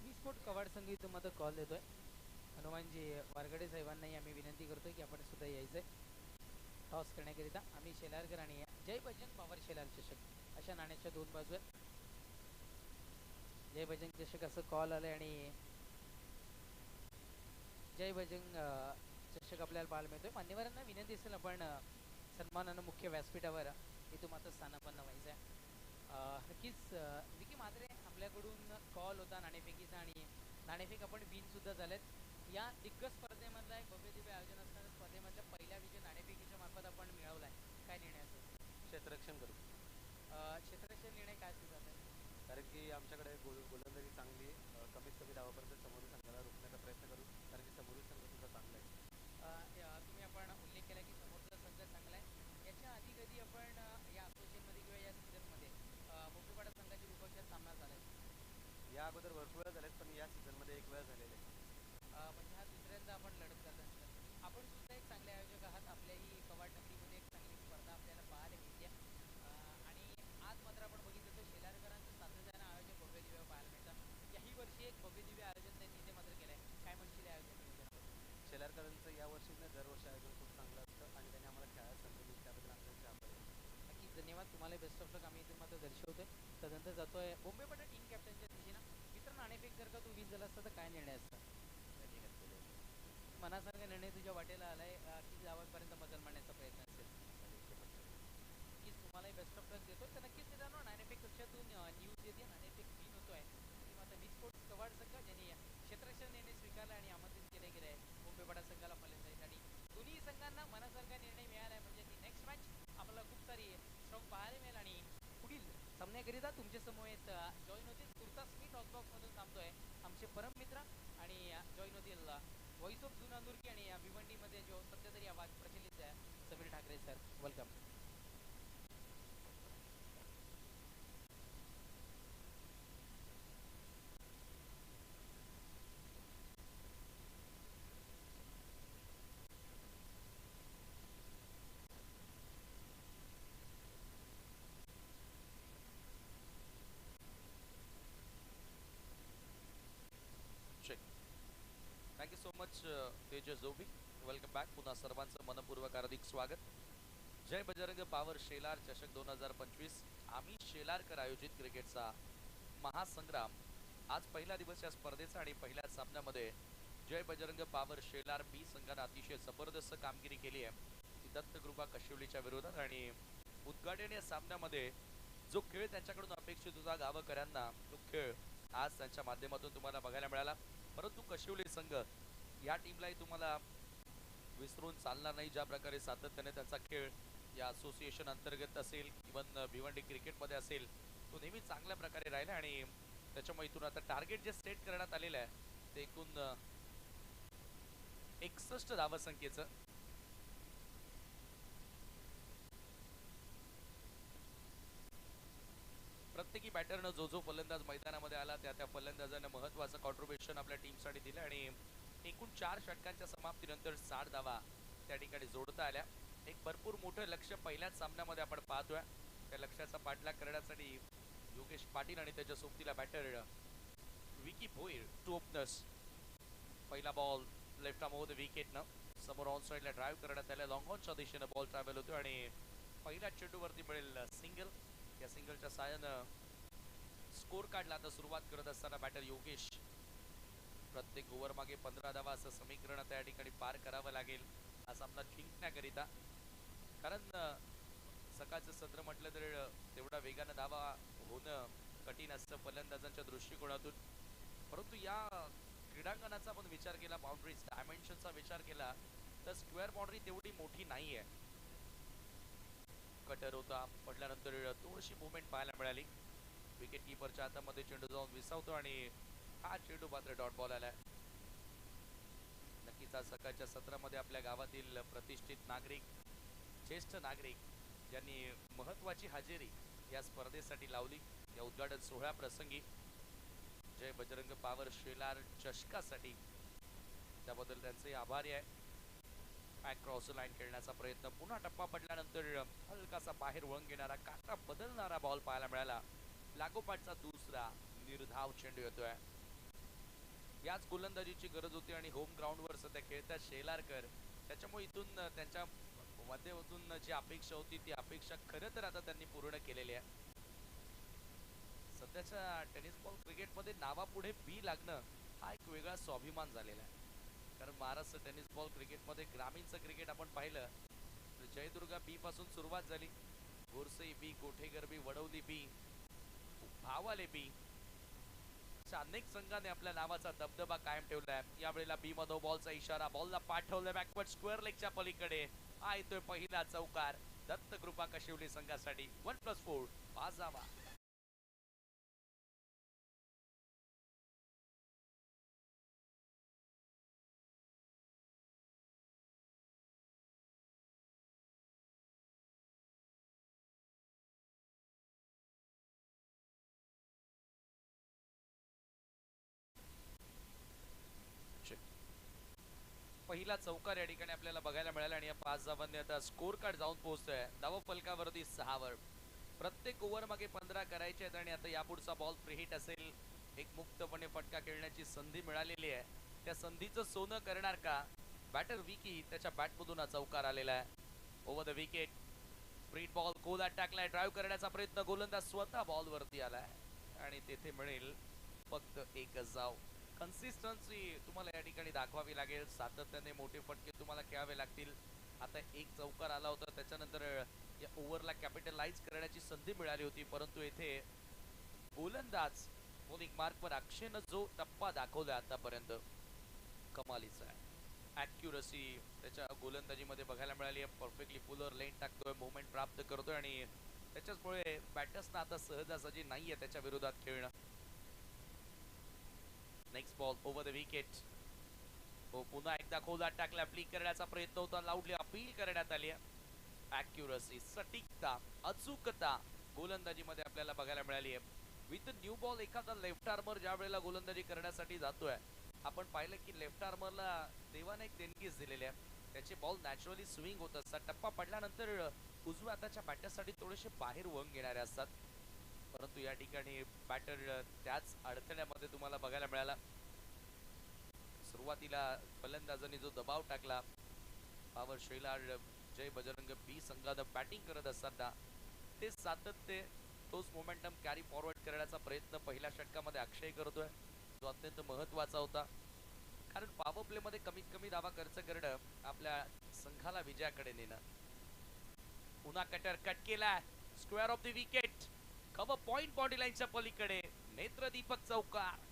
मी स्पोर्ट कवाड संघ इथून मात्र कॉल देतोय. हनुमानजी वारगडे साहेबांनाही आम्ही विनंती करतोय की आपण सुद्धा यायचंय टॉस करण्याकरिता. आम्ही शेलारकर आणि जय बजरंग पॉवर शेलार चषक अशा नाण्याच्या 2 बाजू आहेत. जय बजरंग चषक असं कॉल आलंय आणि जय बजरंग चषक आपल्याला पाहायला मिळतोय. मान्यवरांना विनंती असेल आपण सन्मानानं मुख्य व्यासपीठावर इथून मात्र स्थानापन्न व्हायचं आहे. नक्कीच विकी म्हात्रे आपल्याकडून कॉल होता नाणेफेकीचा आणि नाणेफेक आपण सुद्धा झालेत. या दिग्गज स्पर्धेमधला एक भव्य दिव्य आयोजन असणाऱ्या स्पर्धेमधल्या पहिल्या विजय नाणेफेकीच्या मार्फत आपण मिळवलाय. काय निर्णय असेल? क्षेत्ररक्षण करू. क्षेत्ररक्षण निर्णय काय असेल जात आहे? कारण की आमच्याकडे गोलंदाजी चांगली आहे. कमीत कमी धावापर्यंत समोरील संघाला रोखण्याचा प्रयत्न करू, कारण की समोरील संघ सुद्धा चांगला आहे. तुम्ही आपण उल्लेख केला की समोरचा संघ चांगला आहे. याच्या आधी कधी आपण या असोसिएशनमध्ये किंवा या सीझनमध्ये मुंबईपाडा संघाची विपक्षात सामना झाला आहे? या अगोदर भरपूर वेळा झालेत, पण या सीझनमध्ये एक वेळा झालेले आहे. म्हणजे हा दुसऱ्यांदा आपण लढत करत असतात. आपण सुद्धा एक चांगले आयोजक आहात. आपल्याही कवाड नगरीमध्ये एक चांगली स्पर्धा आपल्याला पाहायला मिळते. आणि आज मात्र आपण बघितलं तर शेलारकरांचं सातत्यानं आयोजन भव्य दिव्य पाहायला मिळतं. याही वर्षी एक भव्य दिव्य आयोजन त्यांनी इथे मात्र केलं आहे. काय म्हणशील या आयोजन नियोजनाबद्दल? शेलारकरांचं यावर्षी दरवर्षी आयोजन खूप चांगलं असतं आणि त्यांनी आम्हाला खेळायला संधी दिली, त्याबद्दल आमचे आभार आहे. नक्कीच धन्यवाद. तुम्हाला बेस्ट ऑफ लक आम्ही इथून मात्र दर्शवतोय. त्यानंतर जातोय मुंबईपाडा टीम कॅप्टनच्या दिशेनं. मित्र नाणेफेक जर का तू विन झाला असता तर काय निर्णय असता? मनासारखा निर्णय तुझ्या वाटेला आलाय. किती धावांपर्यंत मजल मारण्याचा प्रयत्न असेल? नक्कीच तुम्हालाही बेस्ट ऑफ लक देतो. तर नक्कीच मित्रांनो, नाणेफेक कक्षातून न्यूज येते नाणेफेक विन होतोय. मात्र मी स्पोर्ट्स कवाड संघ ज्यांनी क्षेत्ररक्षण निर्णय स्वीकारला आणि आमंत्रित केले गेले मुंबईपाडा संघाला फलंदाजी. आणि दोन्ही संघांना मनासारखा निर्णय मिळाला आहे. म्हणजे ती नेक्स्ट मॅच आपल्याला खूप सारी स्ट्रॉंग पाहायला मिळेल. आणि पुढील सामन्याकरिता तुमच्या समोर जॉईन होतील. तुर्तास मी टॉस बॉक्समधून थांबतोय. आमचे परम मित्र आणि जॉईन होतील व्हॉइस ऑफ जुनांदुर्की आणि भिवंडीमध्ये जो सध्या तरी आवाज प्रचलित आहे, Sameer Thackeray sir. Welcome. Thank you so much Tejas जोबी. Welcome back. पुन्हा सर्वांचं मनपूर्वक हार्दिक स्वागत. जय बजरंग पॉवर शेलार चषक 2025 आम्ही शेलारकर आयोजित क्रिकेटचा महासंग्राम. आज पहिला दिवस या स्पर्धेचा आणि पहिल्या सामन्यामध्ये जय बजरंग पॉवर शेलार बी संघाने अतिशय जबरदस्त कामगिरी केली आहे ती दत्तकृपा कशिवलीच्या विरोधात. आणि उद्घाटन या सामन्यामध्ये जो खेळ त्यांच्याकडून अपेक्षित होता गावकऱ्यांना, तो खेळ आज त्यांच्या माध्यमातून तुम्हाला बघायला मिळाला. परंतु कशिवली संघ या टीमलाही तुम्हाला विसरून चालणार नाही. ज्या प्रकारे सातत्याने त्यांचा खेळ या असोसिएशन अंतर्गत असेल, इवन भिवंडी क्रिकेटमध्ये असेल, तो नेहमी चांगल्या प्रकारे राहिला आणि त्याच्यामुळे इथून आता टार्गेट जे सेट करण्यात आलेलं आहे ते एकूण 61 धावसंख्येचं. प्रत्येकी बॅटरनं जो जो फलंदाज मैदानामध्ये आला त्या फलंदाजानं महत्वाचं कॉन्ट्रीब्युशन आपल्या टीमसाठी दिलं आणि एकूण 4 षटकांच्या समाप्तीनंतर 60 धावा त्या ठिकाणी जोडता आल्या. एक भरपूर मोठं लक्ष्य पहिल्याच सामन्यामध्ये आपण पाहतोय. त्या लक्ष्याचा पाठलाग करण्यासाठी योगेश पाटील आणि त्याच्या सोबतीला बॅटर विकी भोईर, 2 ओपनर्स. पहिला ball left arm over the विकेटनं समोर ऑन साईडला ड्राईव्ह करण्यात आल्या. लॉंग ऑनच्या दिशेनं बॉल ट्रॅव्हल होतो आणि पहिल्या चेंडूवरती मिळेल सिंगल. या सिंगलच्या साहाय्यानं स्कोर काढला. आता सुरुवात करत असताना बॅटर योगेश. प्रत्येक ओव्हर मागे 15 धावा असं समीकरण त्या ठिकाणी पार करावं लागेल हा सामना जिंकण्याकरिता. कारण सकाळचं सत्र म्हटलं तर तेवढा वेगानं धावा होणं कठीण असतं फलंदाजांच्या दृष्टिकोनातून. परंतु या क्रीडांगणाचा आपण विचार केला, बाउंड्रीज डायमेन्शनचा विचार केला तर स्क्वेअर बाउंड्री तेवढी मोठी नाही आहे. कटर होता, पडल्यानंतर थोडीशी मुवमेंट पाहायला मिळाली. विकेट कीपरच्या हातामध्ये चेंडू जाऊन विसावतो आणि हा चेंडू मात्र डॉट बॉल आलाय. नक्कीच आज सकाळच्या सत्रामध्ये आपल्या गावातील प्रतिष्ठित नागरिक, ज्येष्ठ नागरिक ज्यांनी महत्वाची हजेरी या स्पर्धेसाठी लावली. या उद्घाटन सोहळ्या प्रसंगी जय बजरंग पावर शेलार चषकासाठी त्याबद्दल त्यांचे आभारी आहे. क्रॉस लाईन खेळण्याचा प्रयत्न, पुन्हा टप्पा पडल्यानंतर हलकासा बाहेर वळून घेणारा, काटा बदलणारा बॉल पाहायला मिळाला. लागोपाठचा दुसरा निर्धाव चेंडू येतोय. याच गोलंदाजीची गरज होती आणि होम ग्राउंडवर सध्या खेळतात शेलारकर. त्याच्यामुळे इथून त्यांच्या माध्यमातून जी अपेक्षा होती ती अपेक्षा खरं तर आता त्यांनी पूर्ण केलेली आहे. सध्याच्या टेनिस बॉल क्रिकेटमध्ये नावापुढे बी लागणं हा एक वेगळा स्वाभिमान झालेला आहे. कारण महाराष्ट्र टेनिस बॉल क्रिकेटमध्ये ग्रामीणचं क्रिकेट आपण पाहिलं तर जयदुर्गा बी पासून सुरुवात झाली. गोरसई बी, कोठेकर बी, वडवली बी, भावाले बी, अशा अनेक संघाने आपल्या नावाचा दबदबा कायम ठेवलाय. यावेळेला बी मधो बॉलचा इशारा, बॉलला पाठवलं बॅकवर्ड स्क्वेअर लेगच्या पलीकडे. हा येतोय पहिला चौकार दत्त कृपा कशिवली संघासाठी. 1+4 5 धावा. पहिला चौकार या ठिकाणी आपल्याला बघायला मिळाला आणि या 5 धावांनी आता स्कोर कार्ड जाऊन पोहोचतोय धाव फलकावरती 6 वर. प्रत्येक ओव्हर मागे 15 करायचे आहेत आणि आता यापुढचा बॉल फ्री हिट असेल. एक मुक्तपणे फटका खेळण्याची संधी मिळालेली आहे. त्या संधीचं सोनं करणार का बॅटर विकी? त्याच्या बॅटमधून हा चौकार आलेला आहे. ओव्हर द विकेट, स्प्रिट बॉल गोलात टाकलाय. ड्राईव्ह करण्याचा प्रयत्न, गोलंदाज स्वतः बॉल वरती आलाय आणि तेथे मिळेल फक्त एकच धाव. कन्सिस्टन्सी तुम्हाला या ठिकाणी दाखवावी लागेल. सातत्याने मोठे फटके तुम्हाला खेळावे लागतील. आता एक चौकार आला होता, त्याच्यानंतर या ओव्हरला कॅपिटलाइज करण्याची संधी मिळाली होती, परंतु येथे गोलंदाज बॉलिंग मार्कवर अक्षयनं जो टप्पा दाखवला आतापर्यंत कमालीचा आहे. ॲक्युरसी त्याच्या गोलंदाजीमध्ये बघायला मिळाली आहे. परफेक्टली फुलर लेन टाकतोय, मुवमेंट प्राप्त करतोय आणि त्याच्यामुळे बॅटर्सना आता सहजासहजी नाहीये त्याच्या विरोधात खेळणं. Next ball over the wicket. हो, पुन्हा एकदा खोलात टाकला, फ्लिक करण्याचा प्रयत्न होता, लाऊडली अपील करण्यात आली. ॲक्युरसी, सटीकता, अचूकता गोलंदाजीमध्ये आपल्याला बघायला मिळाली आहे. विथ न्यू बॉल एखादा लेफ्ट आर्मर ज्या वेळेला गोलंदाजी करण्यासाठी जातोय, आपण पाहिलं की लेफ्ट आर्मरला देवाने एक देणगीच दिलेली आहे. त्याचे बॉल नॅचरली स्विंग होत असतात. टप्पा पडल्यानंतर उजव्या हाताच्या बॅटरसाठी थोडेसे बाहेर वळून घेणारे असतात, परंतु या ठिकाणी बॅटर त्याच अडथळ्यामध्ये तुम्हाला बघायला मिळाला. सुरुवातीला फलंदाजांनी जो दबाव टाकला, पावर शेलार जय बजरंग बी संघानं बॅटिंग करत असताना ते सातत्य, तोच मोमेंटम कॅरी फॉरवर्ड करण्याचा प्रयत्न पहिल्या षटकामध्ये अक्षय करतोय, जो अत्यंत महत्वाचा होता. कारण पॉवर प्ले मध्ये कमीत कमी धावा खर्च करणं आपल्या संघाला विजयाकडे नेणं. पुन्हा कटर कट केला, square of the wicket, cover point body लाईनच्या पलीकडे, नेत्रदीपक चौकार.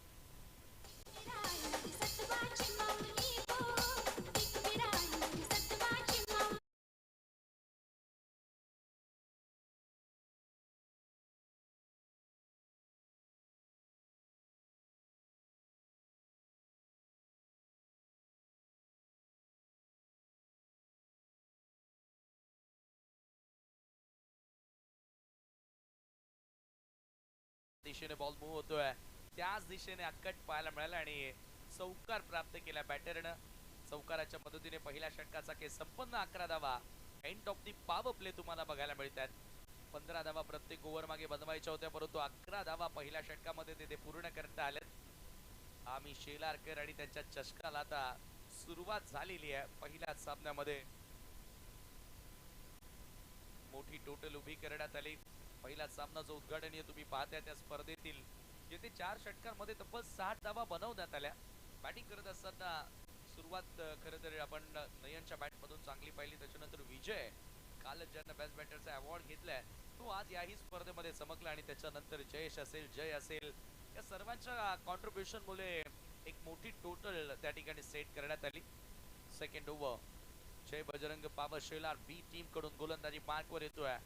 दिशेने बॉल मूव्ह होतोय त्याच दिशेने अक्कट पाहायला मिळाला आणि चौकार प्राप्त केला बॅटरनं. चौकाराच्या मदतीने पहिल्या षटकाचा खेळ संपन्न. 11 धावा end of the power play तुम्हाला बघायला मिळतात. 15 धावा प्रत्येक ओव्हर मागे बनवायच्या होत्या, परंतु 11 धावा पहिल्या षटकामध्ये ते पूर्ण करता आलेत. आम्ही शेलारकर आणि त्यांच्या चषकाला आता सुरुवात झालेली आहे. पहिल्याच सामन्यामध्ये मोठी टोटल उभी करण्यात आली. पहिला सामना जो उद्घाटनीय तुम्ही पाहताय त्या स्पर्धेतील येथे 4 षटकांमध्ये तब्बल 60 धावा बनवण्यात आल्या. बॅटिंग करत असताना सुरुवात खरं तर आपण नयनच्या बॅट मधून चांगली पाहिली. त्याच्यानंतर विजय काल ज्यांना बेस्ट बॅटरचा अवॉर्ड घेतलाय तो आज याही स्पर्धेमध्ये चमकला आणि त्याच्यानंतर जयेश असेल जय असेल या सर्वांच्या कॉन्ट्रीब्युशन मुळे एक मोठी टोटल त्या ठिकाणी सेट करण्यात आली. सेकंड ओव्हर जय बजरंग पावर शेलार बी टीम कडून गोलंदाजी मार्कवर येतोय.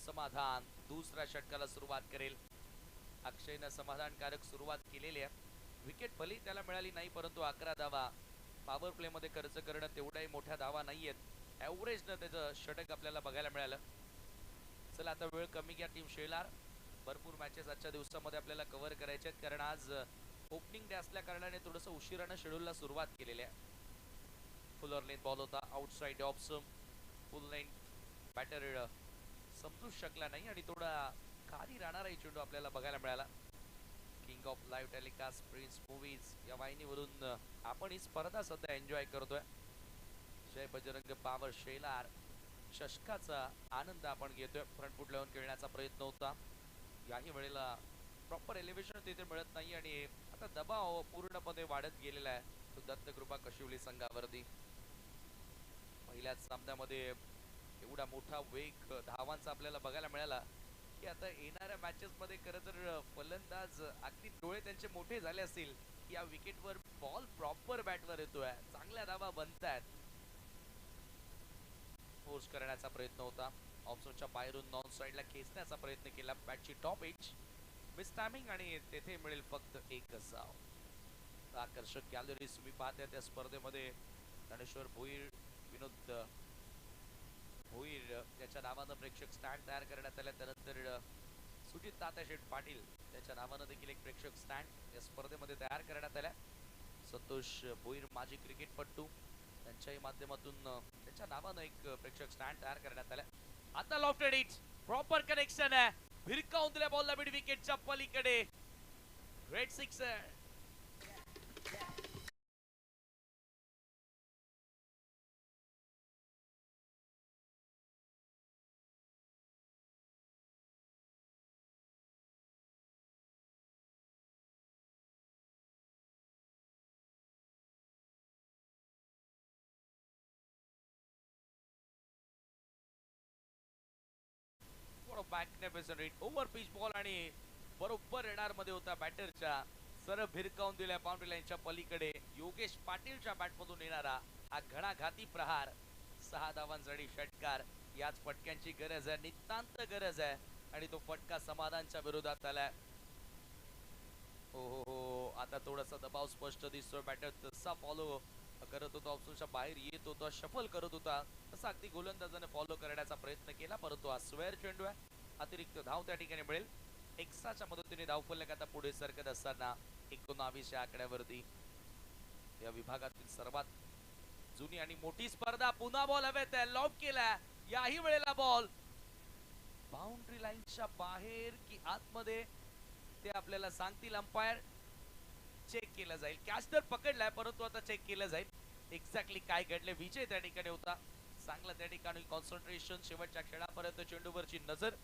समाधान दुसऱ्या षटकाला सुरुवात करेल. अक्षयनं समाधानकारक सुरुवात केलेली आहे. विकेट भली त्याला मिळाली नाही, परंतु 11 धावा पॉवर प्ले मध्ये खर्च करणं तेवढ्याही मोठ्या धावा नाहीयेत. ॲव्हरेजनं त्याचं षटक आपल्याला बघायला मिळालं. चला आता वेळ कमी घ्या टीम शेलार. भरपूर मॅचेस आजच्या दिवसामध्ये आपल्याला कव्हर करायचे आहेत, कारण आज ओपनिंग डे असल्या कारणाने थोडंसं उशिरानं शेड्यूलला सुरुवात केलेली आहे. फुलर लेन बॉल होता outside of full length batter समजू शकला नाही आणि थोडा खाली राहणाराही चेंडू आपल्याला बघायला मिळाला. King of live telecast prince movies या वाहिनीवरून आपण ही स्पर्धा सध्या एन्जॉय करतोय. जय बजरंग पावर शेलार चषकाचा आनंद आपण घेतोय. फ्रंट फुट लावून खेळण्याचा प्रयत्न होता. याही वेळेला प्रॉपर एलिव्हेशन तिथे मिळत नाही आणि आता दबाव पूर्णपणे वाढत गेलेला आहे तो दत्तकृपा कशिवली संघावरती. पहिल्याच सामन्यामध्ये एवढा मोठा वेग धावांचा आपल्याला बघायला मिळाला की आता येणाऱ्या मॅचेस मध्ये खरं तर फलंदाज अगदी डोळे त्यांचे मोठे झाले असतील. या विकेटवर बॉल प्रॉपर बॅटवर येतोय, चांगल्या धावा बनतायत. फोर्स करण्याचा प्रयत्न होता. ऑप्शनच्या बाहेरून नॉन साइडला खेचण्याचा प्रयत्न केला. बॅटची टॉप एज मिस टायमिंग आणि तेथे मिळेल फक्त एकच धाव. आकर्षक गॅलरीज तुम्ही पाहताय त्या स्पर्धेमध्ये ज्ञानेश्वर भोईर विनोद भोईर याच्या नावानं प्रेक्षक स्टँड तयार करण्यात आल्या. त्यानंतर सुजित तात्याशेठ पाटील त्याच्या नावानं देखील एक प्रेक्षक स्टँड या स्पर्धेमध्ये तयार करण्यात आल्या. संतोष भोईर माजी क्रिकेटपटू त्यांच्याही माध्यमातून त्याच्या नावानं एक प्रेक्षक स्टँड तयार करण्यात आल्या. आता लॉफ्टेड इट प्रॉपर कनेक्शन आहे. भिरकावून दिल्या बॉलला मिड विकेटच्या पलीकडे. Great sixer. Over pitch ball आणि बरोबर रेडार मध्ये होता बॅटरच्या. सरळ भिरकावून दिल्या बाउंड्री लाईनच्या पलीकडे. योगेश पाटीलच्या बॅटमधून येणारा हा घणाघाती प्रहार. 6 धावांसाठी षटकार. याच फटक्यांची गरज आहे, नितांत गरज आहे आणि तो फटका समाधानच्या विरोधात आलाय. हो आता थोडासा दबाव स्पष्ट दिसतोय. बॅटर तसा फॉलो करत होता, ऑप्शनच्या बाहेर येत होता, शफल करत होता, तसा अगदी गोलंदाजाने फॉलो करण्याचा प्रयत्न केला, परंतु हा स्क्वेअर चेंडू आहे. अतिरिक्त धाव त्या ठिकाणी मिळेल. एक्साच्या मदतीने धावफलक आता पुढे सरकत असताना 19 या आकड्यावरती. या विभागातील सर्वात जुनी आणि मोठी स्पर्धा. पुन्हा बॉल हवेत आहे, लॉब केला. याही वेळेला बॉल बाउंड्री लाईनच्या बाहेर की आतमध्ये ते आपल्याला सांगतील अंपायर. चेक केलं जाईल. कॅच तर पकडलाय, परंतु आता चेक केलं जाईल एक्झॅक्टली काय घडले. विजय त्या ठिकाणी होता. चांगला त्या ठिकाणी कॉन्सन्ट्रेशन, शेवटच्या खेळापर्यंत चेंडूवरची नजर,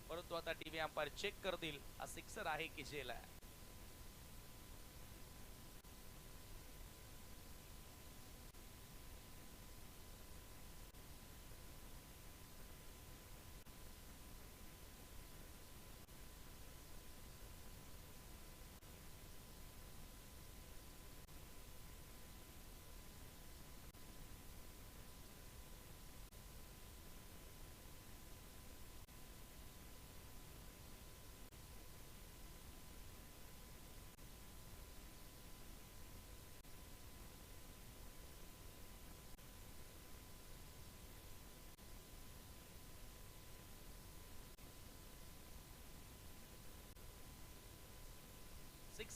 परंतु आता टीव्ही अंपायर चेक करतील हा सिक्सर आहे की झेल आहे.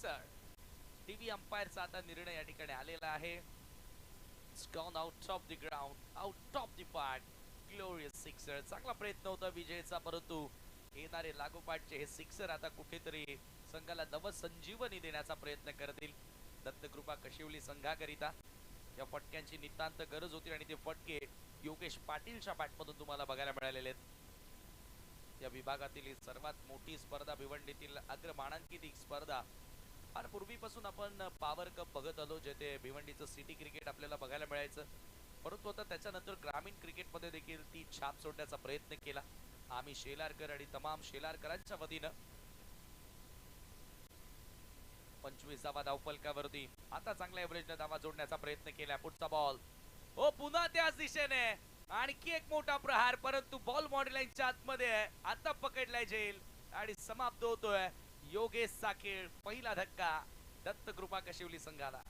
सिक्सर. टीव्ही अंपायरचा आता निर्णय या ठिकाणी आलेला आहे. It's gone out of the ground, out of the park. Glorious sixer. चांगला प्रयत्न होता विजयचा, परंतु येणारे लागोपाठचे हे सिक्सर आता कुठेतरी संघाला नवसंजीवनी देण्याचा प्रयत्न करतील. दत्तकृपा कशिवली संघाकरिता या फटक्यांची नितांत गरज होती आणि ते फटके योगेश पाटीलच्या बॅटमधून तुम्हाला बघायला मिळालेले आहेत. या विभागातील ही सर्वात मोठी स्पर्धा, भिवंडीतील अग्रमानांकित ही स्पर्धा. फार पूर्वीपासून आपण पॉवर कप बघत आलो, जेथे भिवंडीचं सिटी क्रिकेट आपल्याला बघायला मिळायचं, परंतु आता त्याच्यानंतर ग्रामीण क्रिकेटमध्ये देखील ती छाप सोडण्याचा प्रयत्न केला आम्ही शेलारकर आणि तमाम शेलारकरांच्या वतीनं. 25वा धावफलकावरती आता चांगल्या एव्हरेजने धावा जोडण्याचा प्रयत्न केला. पुढचा बॉल ओ पुन्हा त्याच दिशेने, आणखी एक मोठा प्रहार, परंतु बॉल मॉडेलाईनच्या आतमध्ये आहे. आता पकडलाय झेल आणि समाप्त होतोय योगेशचा खेळ. पहिला धक्का दत्तकृपा कशिवली संघाला.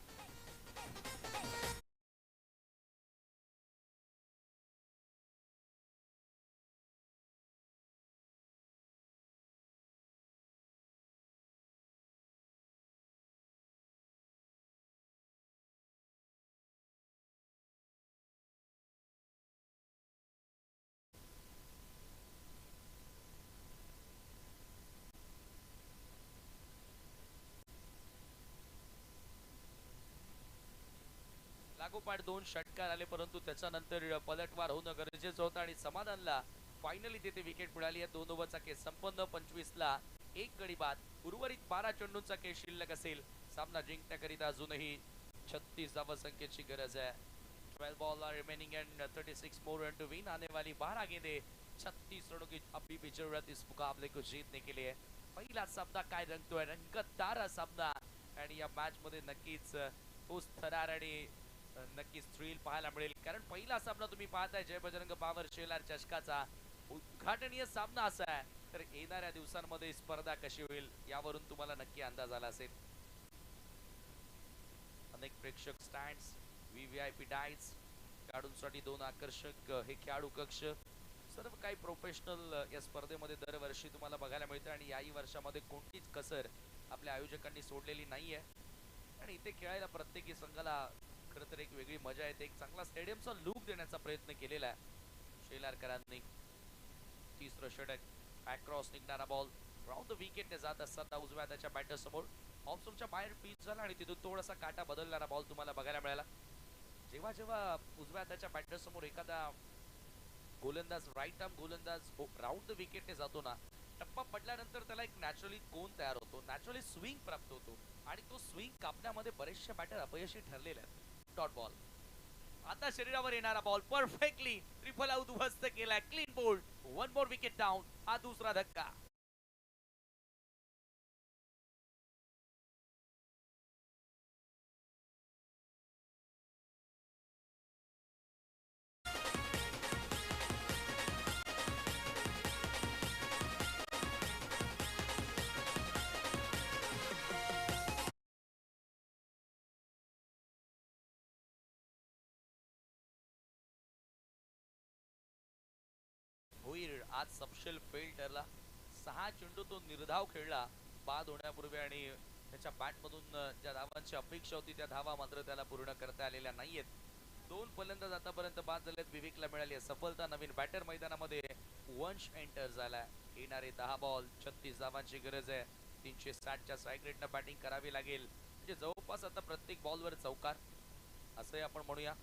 लागोपाठ 2 षटकार आले, परंतु त्याच्यानंतर पलटवार होणं गरजेचं होतं आणि समाधानला फायनली तिथे विकेट मिळाली आहे. 2 ओव्हरचा खेळ संपन्न. 25ला 1 गडी बाद. उर्वरित 12 चेंडूंचा खेळ शिल्लक असेल. सामना जिंकण्याकरिता अजूनही 36 धावसंख्येची गरज आहे. 12 ball are remaining and 36 more run to win. आने वाली 12 गेंदें 36 रनों की अभी भी जरूरत इस मुकाबले को जीतने के लिए. पहिला सामना काय रंगतोय, रंगतदार सामना आणि या मॅच मध्ये नक्कीच तोच थरार आणि नक्कीच थ्रिल पाहायला मिळेल, कारण पहिला सामना तुम्ही पाहताय जय बजरंग पॉवर शेलार चषकाचा उद्घाटनीय सामना असा आहे, तर येणाऱ्या दिवसांमध्ये स्पर्धा कशी होईल यावरून तुम्हाला नक्की अंदाज आला असेल. अनेक प्रेक्षक स्टँड्स, व्हीव्हीआयपी डायस, खेळाडूंसाठी 2 आकर्षक हे खेळाडू कक्ष, सर्व काही प्रोफेशनल या स्पर्धेमध्ये दरवर्षी तुम्हाला बघायला मिळतं आणि याही वर्षामध्ये कोणतीच कसर आपल्या आयोजकांनी सोडलेली नाहीये. आणि इथे खेळायला प्रत्येकी संघाला खरं तर एक वेगळी मजा येते. एक चांगला स्टेडियमचा लुक देण्याचा प्रयत्न केलेला आहे शेलारकरांनी. तिसरं षटक अक्रॉस निघणारा बॉल राऊंड द विकेटने जात असताना उजव्या त्याच्या बॅटर समोर ऑफस्टंपच्या बाहेर पिच झाला आणि तिथून थोडासा काटा बदलणारा बॉल तुम्हाला बघायला मिळाला. जेव्हा जेव्हा उजव्या त्याच्या बॅटर समोर एखादा गोलंदाज, राईट आर्म गोलंदाज राऊंड द विकेटने जातो ना, टप्पा पडल्यानंतर त्याला एक नॅचरली कोन तयार होतो, नॅचरली स्विंग प्राप्त होतो आणि तो स्विंग कापण्यामध्ये बरेचसे बॅटर अपयशी ठरलेले आहेत. डॉट बॉल, आता शरीरावर येणारा बॉल परफेक्टली ट्रिपल आउट उद्ध्वस्त केलाय. Clean bowled, 1 more wicket down. हा दुसरा धक्का. होईल आज सबशेल फेल ठरला. 6 चेंडू तो निर्धाव खेळला बाद होण्यापूर्वी आणि त्याच्या बॅट मधून ज्या धावांची अपेक्षा होती त्या धावा मात्र त्याला पूर्ण करता आलेल्या नाहीयेत. 2 फलंदाज आतापर्यंत बाद झालेत. विवेकला मिळाली आहे सफलता. नवीन बॅटर मैदानामध्ये वंश एंटर झाला. येणारे 10 बॉल 36 धावांची गरज आहे. 360 च्या स्ट्राइक रेटनं बॅटिंग करावी लागेल, म्हणजे जवळपास आता प्रत्येक बॉलवर चौकार असं आपण म्हणूया.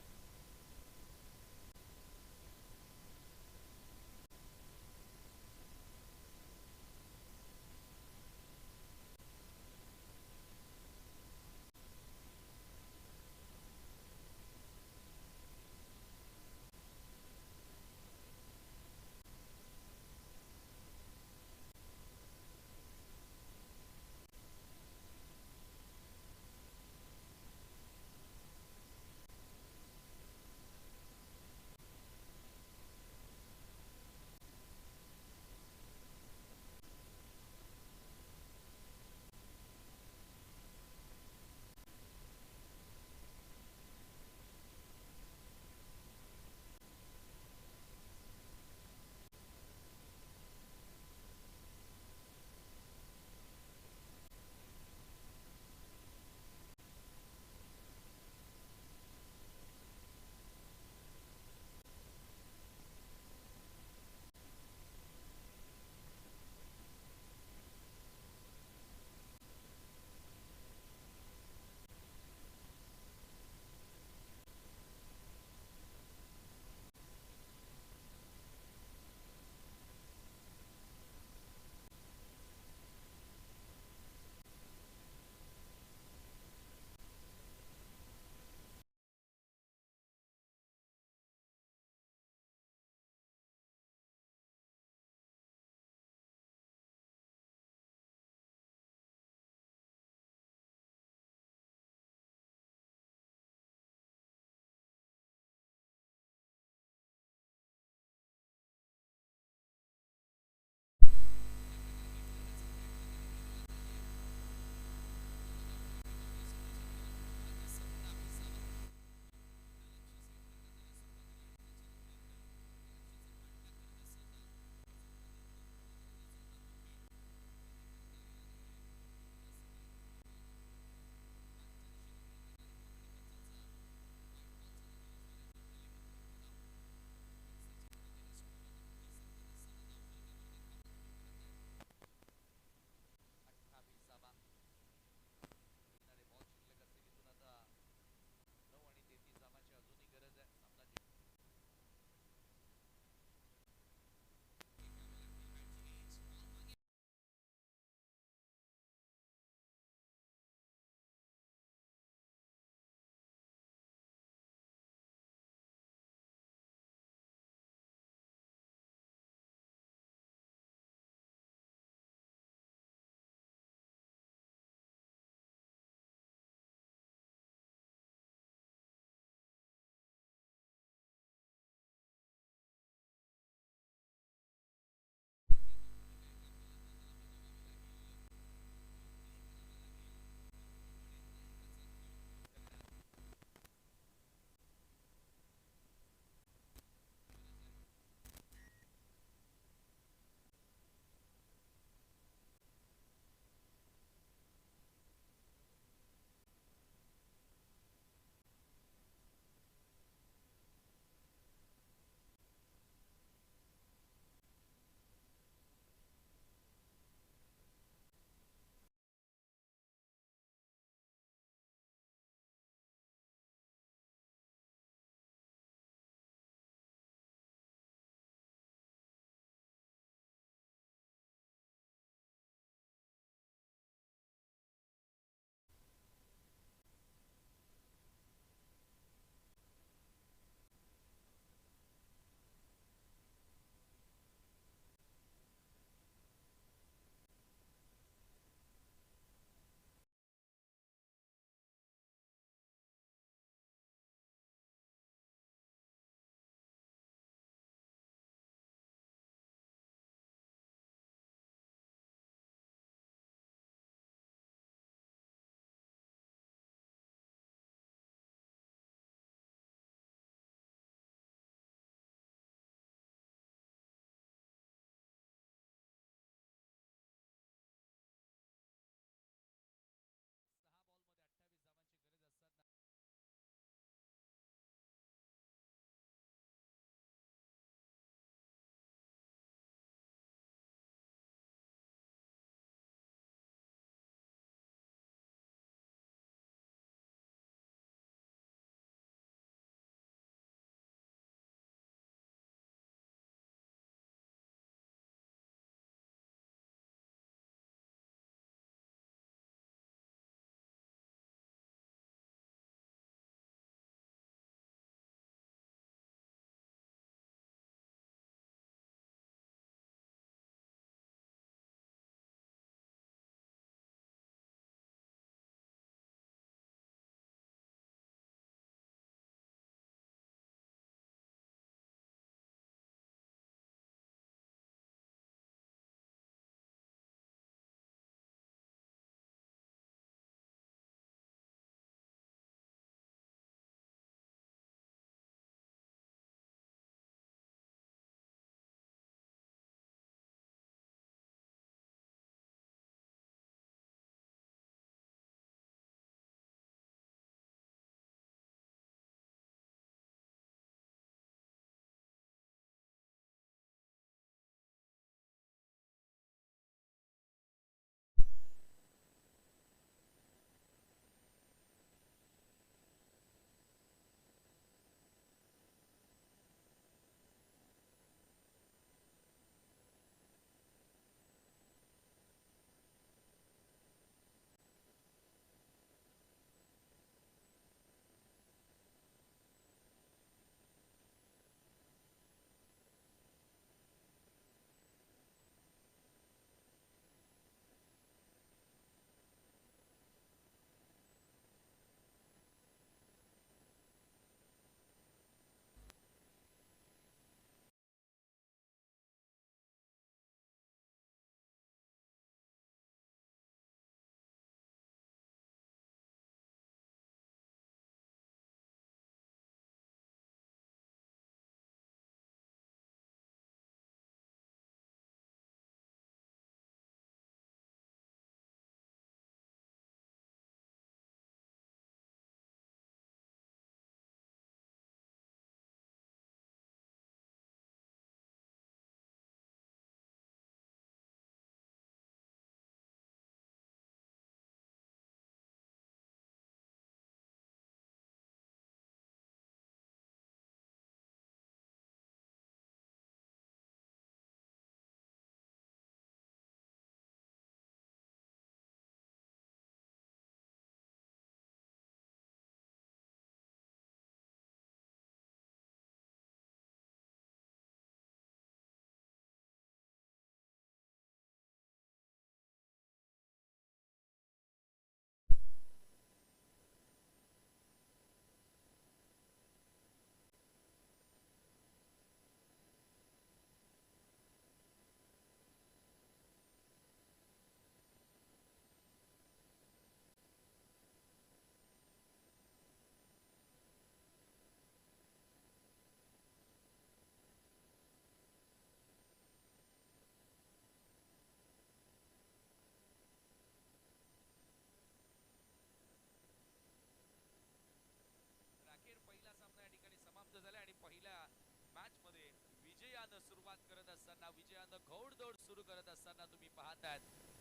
सुरुवात करत असताना विजयानं घोडदौड सुरू करत असताना तुम्ही पाहतायत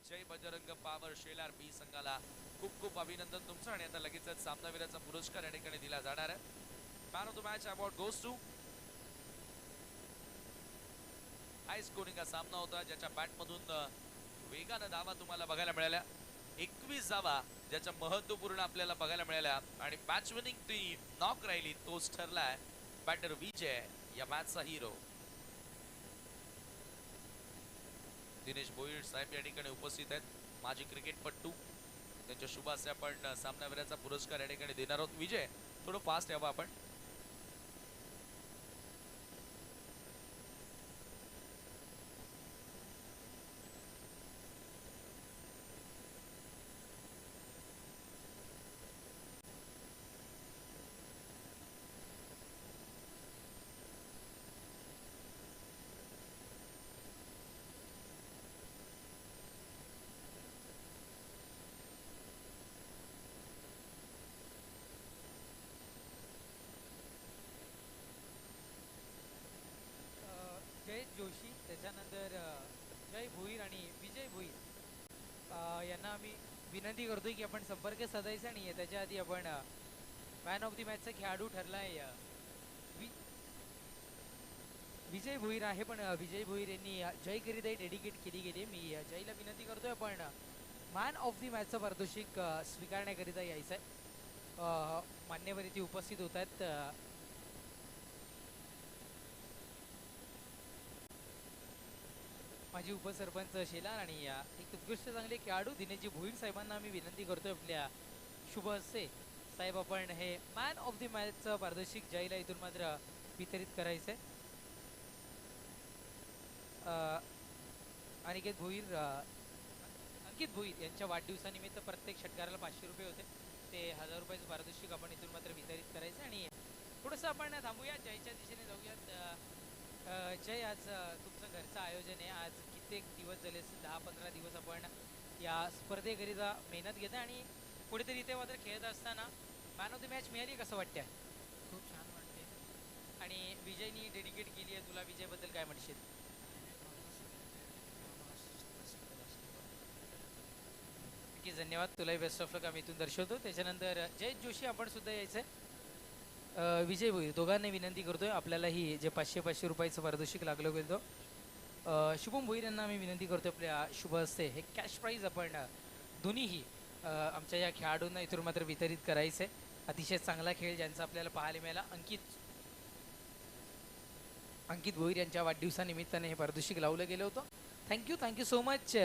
जय बजरंग पावर शेलार बी संघाला खूप खूप अभिनंदन तुमचं. आणि आता लगेचच सामनावीराचा पुरस्कार या ठिकाणी दिला जाणार आहे. Man of the match award goes to high scoring हा सामना होता ज्याच्या बॅटमधून वेगानं धावा तुम्हाला बघायला मिळाल्या. 21 धावा ज्याच्या महत्वपूर्ण आपल्याला बघायला मिळाल्या. आणि मॅच विनिंग ती नॉक राहिली तोच ठरलाय बॅटर विजय या मॅचचा हिरो. दिनेश भोईर साहेब या ठिकाणी उपस्थित आहेत, माजी क्रिकेटपटू. त्यांच्या शुभ हस्ते आपण सामनावीराचा पुरस्कार या ठिकाणी देणार आहोत. विजय थोडं फास्ट यावं आपण. जयेश जोशी, त्याच्यानंतर जय भोईर आणि विजय भोईर यांना आम्ही विनंती करतोय की आपण संपर्क साधायचा नाही आहे. त्याच्या आधी आपण मॅन ऑफ द मॅचचा खेळाडू ठरला आहे विजय भोईर आहे. पण विजय भोईर यांनी जयकरिता डेडिकेट केली गेली. मी जयला विनंती करतोय आपण मॅन ऑफ द मॅचचं पारितोषिक स्वीकारण्याकरिता यायचं आहे. मान्यवर इथे उपस्थित होत आहेत. माजी उपसरपंच शेलार आणि एक उत्कृष्ट चांगले खेळाडू दिनेशजी भोईर साहेबांना आम्ही विनंती करतोय आपल्या शुभ हस्ते साहेब आपण हे मॅन ऑफ द मॅचचं पारितोषिक जयला इथून मात्र वितरित करायचंय. अनिकेत भोईर अंकित भोईर यांच्या वाढदिवसानिमित्त प्रत्येक षटकाराला 500 रुपये होते. ते 1000 रुपयाचं पारितोषिक आपण इथून मात्र वितरित करायचं. आणि थोडंसं आपण थांबूया, जयच्या दिशेने जाऊयात. जय, आज तुमचं घरचं आयोजन आहे. आज कित्येक दिवस झाले, 10-15 दिवस आपण या स्पर्धेकरिता मेहनत घेता आणि कुठेतरी इथे मात्र खेळत असताना मॅन ऑफ द मॅच मिळाली, कसं वाटतं? खूप छान वाटते. आणि विजयनी डेडिकेट केली आहे तुला, विजयबद्दल काय म्हणशील? नक्कीच धन्यवाद, तुलाही बेस्ट ऑफ लक आम्ही इथून दर्शवतो. त्याच्यानंतर जयेश जोशी आपण सुद्धा यायचं आहे. विजय भोईर दोघांनी विनंती करतोय आपल्यालाही जे 500 रुपयाचं पारितोषिक लागलं होतं. शुभम भोईर यांना आम्ही विनंती करतोय आपल्या शुभ हस्ते हे कॅश प्राईज आपण दोन्हीही आमच्या या खेळाडूंना इथून मात्र वितरित करायचं आहे. अतिशय चांगला खेळ ज्यांचा आपल्याला पाहायला मिळाला. अंकित भोईर यांच्या वाढदिवसानिमित्ताने हे पारितोषिक लावलं गेलं होतं. Thank you so much.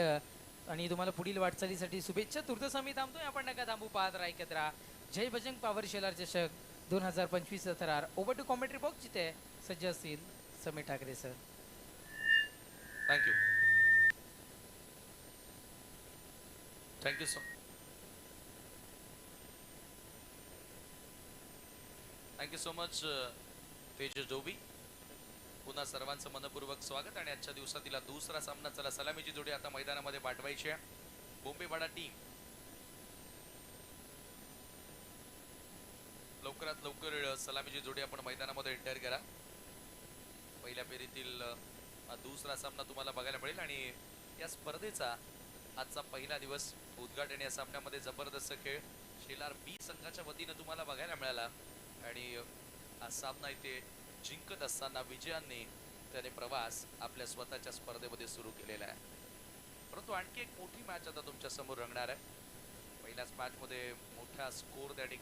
आणि तुम्हाला पुढील वाटचालीसाठी शुभेच्छा. तुर्तस आम्ही थांबतोय, आपण नका थांबू, पाहत राहा, ऐकत राहा जय बजरंग पावर शेलार चषक 2025 थरार. ओव्हर टू कॉमेंट्री बॉक्स, जिथे सज्ज असतील Sameer Thackeray sir. Thank you so much Tejas Dobby. पुन्हा सर्वांचं मनपूर्वक स्वागत. आणि आजच्या दिवसातील दुसरा सामना, चला सलामीची जोडी आता मैदानामध्ये पाठवायची आहे. बोंबेवाडा टीम लवकरात लवकर सलामीची जोडी आपण मैदानामध्ये एंटर करा. पहिल्या फेरीतील दुसरा सामना तुम्हाला बघायला मिळेल. आणि या स्पर्धेचा आजचा पहिला दिवस, उद्घाटन या सामन्यामध्ये जबरदस्त खेळ शेलार बी संघाच्या वतीनं तुम्हाला बघायला मिळाला. आणि हा सामना इथे जिंकत असताना विजयाने त्याने प्रवास आपल्या स्वतःच्या स्पर्धेमध्ये सुरू केलेला आहे. परंतु आणखी एक मोठी मॅच आता तुमच्या समोर रंगणार आहे. पहिल्याच मॅचमध्ये मोठा स्कोर त्या ठिकाणी